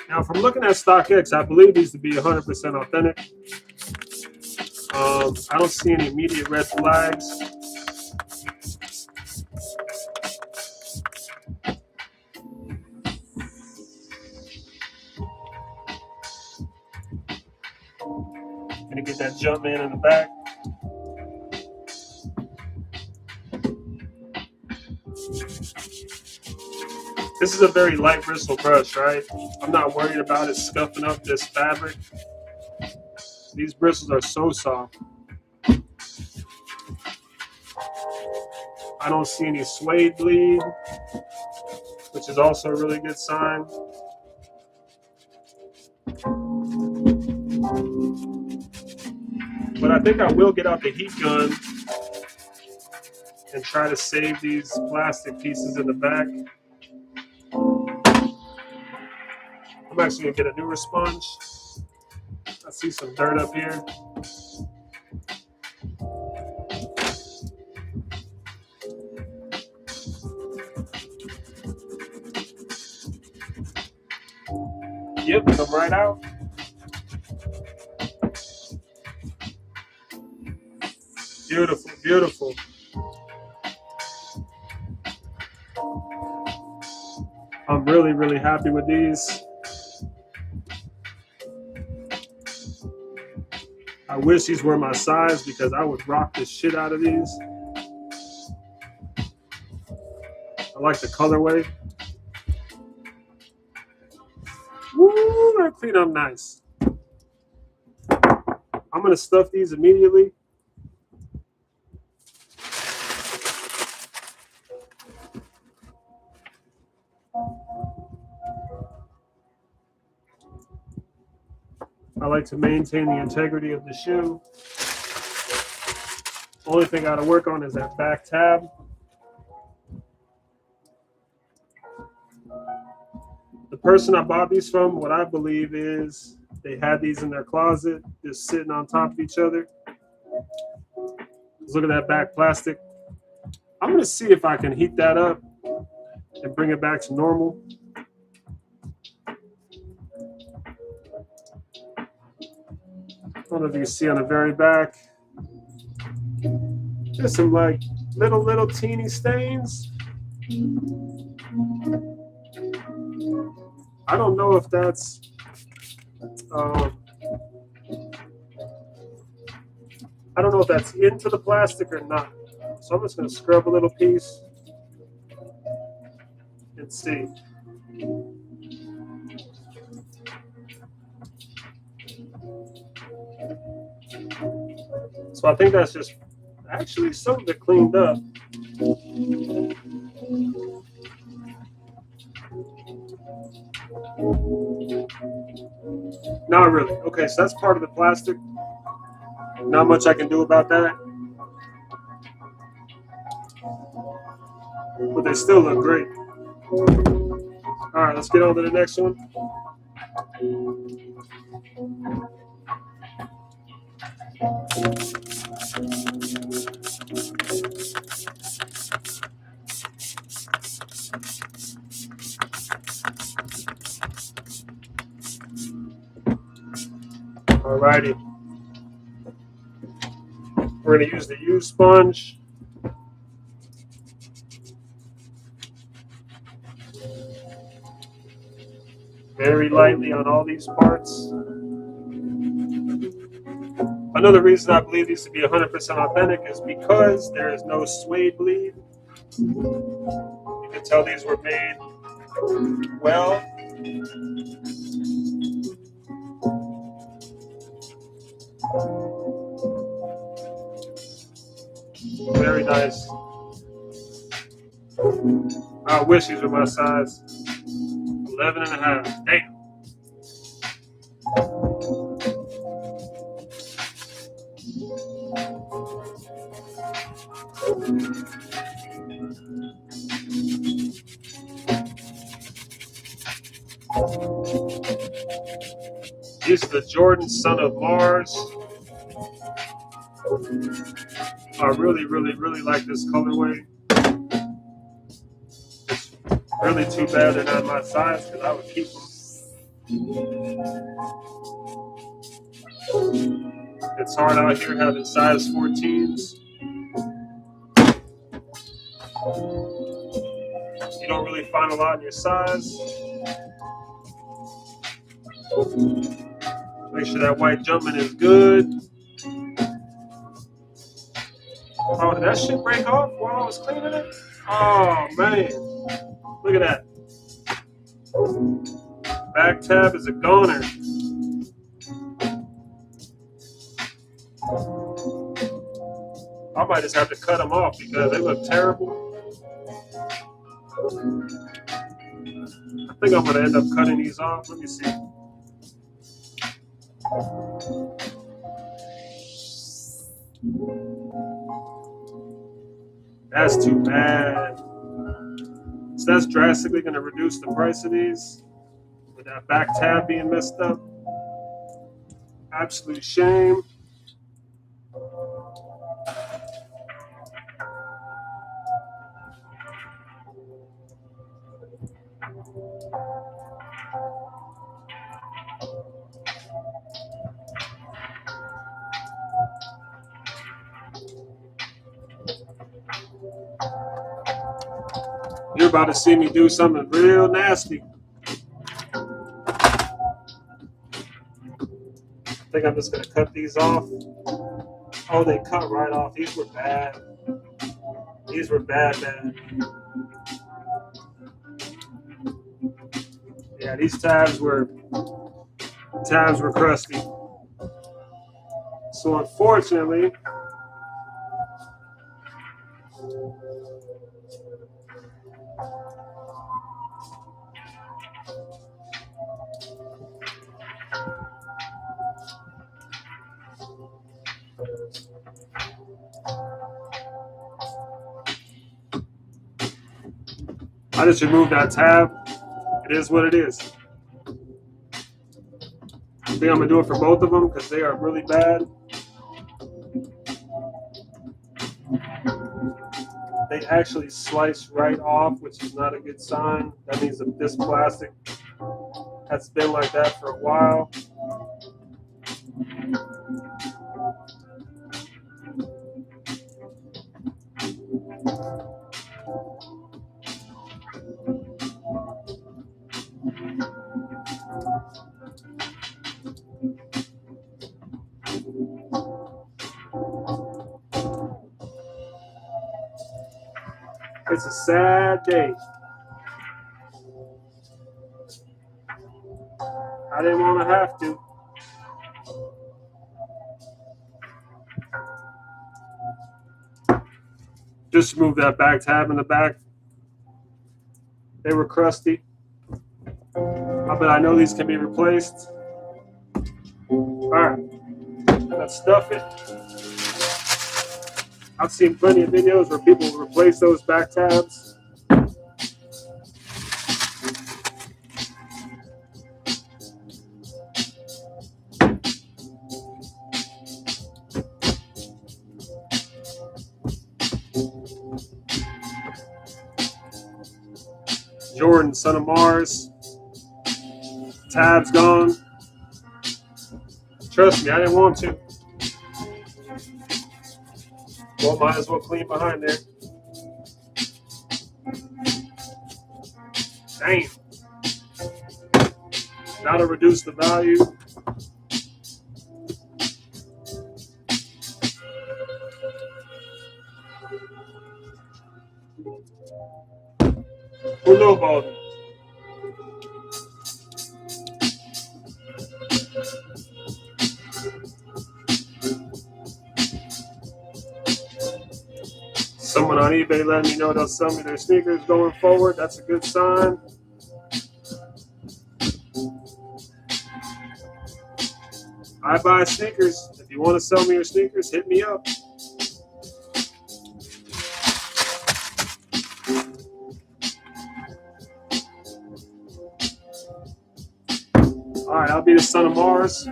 Now, from looking at StockX, I believe these to be 100% authentic. I don't see any immediate red flags. Gonna get that jump man in the back. This is a very light bristle brush, right? I'm not worried about it scuffing up this fabric. These bristles are so soft. I don't see any suede bleed, which is also a really good sign. But I think I will get out the heat gun and try to save these plastic pieces in the back. I'm actually gonna get a newer sponge. I see some dirt up here. Yep, come right out. Beautiful, beautiful. I'm really, really happy with these. I wish these were my size because I would rock the shit out of these. I like the colorway. Woo, that clean up nice. I'm gonna stuff these immediately. I like to maintain the integrity of the shoe. Only thing I gotta work on is that back tab. The person I bought these from, what I believe is they had these in their closet, just sitting on top of each other. Just look at that back plastic. I'm gonna see if I can heat that up and bring it back to normal. I don't know if you can see on the very back. There's some like little teeny stains. I don't know if that's I don't know if that's into the plastic or not. So I'm just gonna scrub a little piece and see. So I think that's just actually some of it cleaned up. Not really. Okay, so that's part of the plastic. Not much I can do about that. But they still look great. All right, let's get on to the next one. Alrighty. We're going to use the used sponge. Very lightly on all these parts. Another reason I believe these to be 100% authentic is because there is no suede bleed. You can tell these were made well. Very nice. I wish these were my size. 11 and a half. Damn. These are the Jordan Son of Mars. I really, really, really like this colorway. It's really too bad they're not my size because I would keep them. It's hard out here having size 14s. You don't really find a lot in your size. Make sure that white jumpman is good. Oh, did that shit break off while I was cleaning it? Oh, man. Look at that. Back tab is a goner. I might just have to cut them off because they look terrible. I think I'm going to end up cutting these off. Let me see. That's too bad. So that's drastically going to reduce the price of these with that back tab being messed up. Absolute shame. You're about to see me do something real nasty. I think I'm just going to cut these off. Oh, they cut right off. These were bad. These were bad. Yeah, these tabs were crusty. So unfortunately, I just removed that tab. It is what it is. I think I'm going to do it for both of them because they are really bad. They actually slice right off, which is not a good sign. That means that this plastic has been like that for a while. It's a sad day. I didn't want to have to. Just remove that back tab in the back. They were crusty. But I know these can be replaced. All right, let's stuff it. I've seen plenty of videos where people replace those back tabs. Jordan, Son of Mars. Tabs gone. Trust me, I didn't want to. Well, might as well clean behind there. Damn. That'll reduce the value. Who lowballed me? Someone on eBay letting me know they'll sell me their sneakers going forward. That's a good sign. I buy sneakers. If you want to sell me your sneakers, hit me up. All right, I'll be the Son of Mars.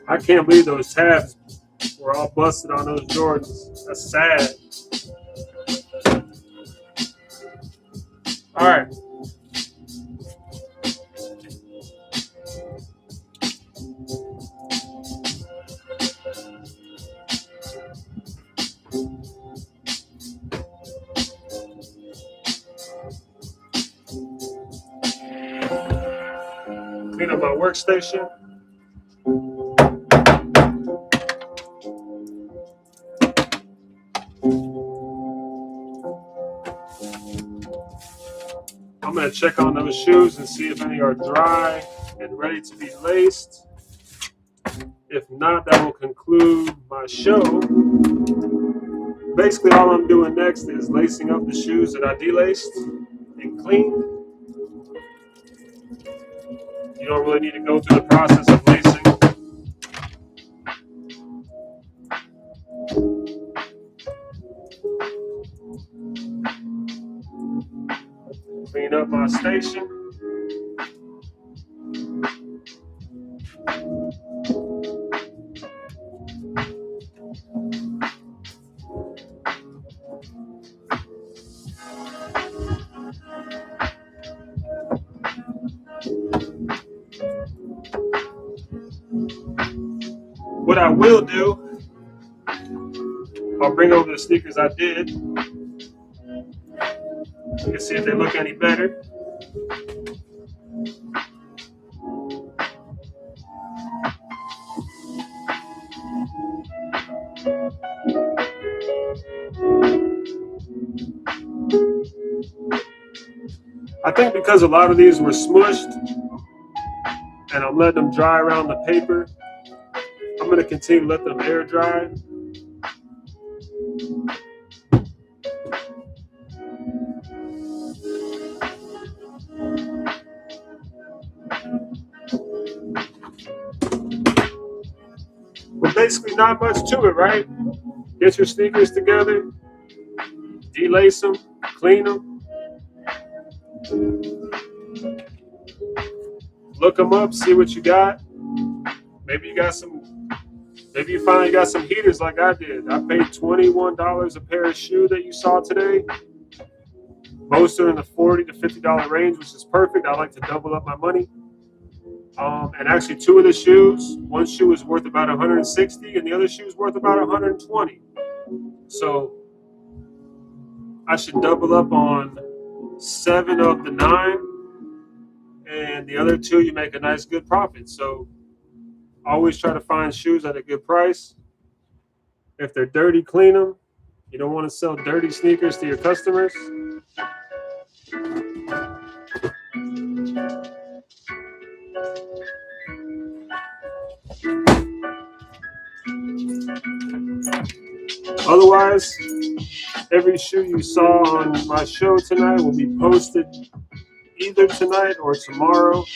I can't believe those tabs were all busted on those Jordans. That's sad. All right. Clean up my workstation. I'm going to check on those shoes and see if any are dry and ready to be laced. If not, that will conclude my show. Basically, all I'm doing next is lacing up the shoes that I delaced and cleaned. You don't really need to go through the process of lacing. Clean up my station. What I will do, I'll bring over the sneakers I did. You can see if they look any better. I think because a lot of these were smushed and I'm letting them dry around the paper, I'm going to continue to let them air dry. But basically not much to it, right? Get your sneakers together, delace them, clean them, look them up, see what you got. Maybe you finally got some heaters like I did. I paid $21 a pair of shoe that you saw today. Most are in the $40 to $50 range, which is perfect. I like to double up my money. And actually, two of the shoes, one shoe is worth about $160 and the other shoe is worth about $120. So I should double up on 7 of the 9, and the other 2 you make a nice good profit. So always try to find shoes at a good price. If they're dirty, clean them. You don't want to sell dirty sneakers to your customers? Otherwise, every shoe you saw on my show tonight will be posted either tonight or tomorrow.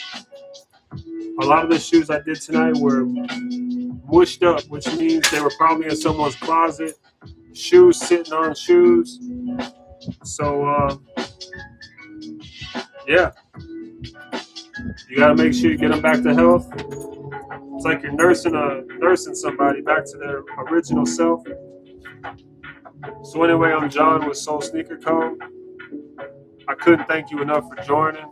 A lot of the shoes I did tonight were mushed up, which means they were probably in someone's closet. Shoes sitting on shoes. So, yeah, you got to make sure you get them back to health. It's like you're nursing somebody back to their original self. So anyway, I'm John with Soul Sneaker Co. I couldn't thank you enough for joining.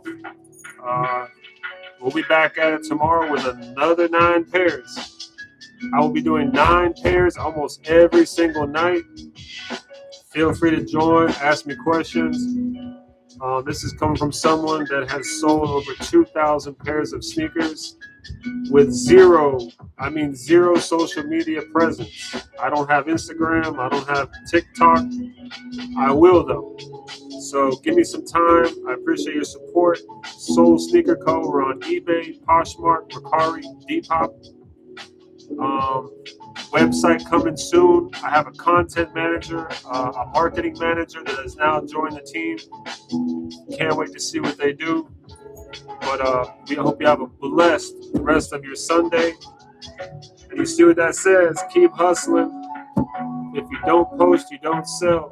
We'll be back at it tomorrow with another 9 pairs. I will be doing 9 pairs almost every single night. Feel free to join, ask me questions. This is coming from someone that has sold over 2,000 pairs of sneakers with zero social media presence. I don't have Instagram. I don't have TikTok. I will, though. So give me some time. I appreciate your support. Soul Sneaker Co. We're on eBay, Poshmark, Mercari, Depop. Website coming soon. I have a content manager, a marketing manager that has now joined the team. Can't wait to see what they do. But we hope you have a blessed rest of your Sunday. And you see what that says? Keep hustling. If you don't post, you don't sell.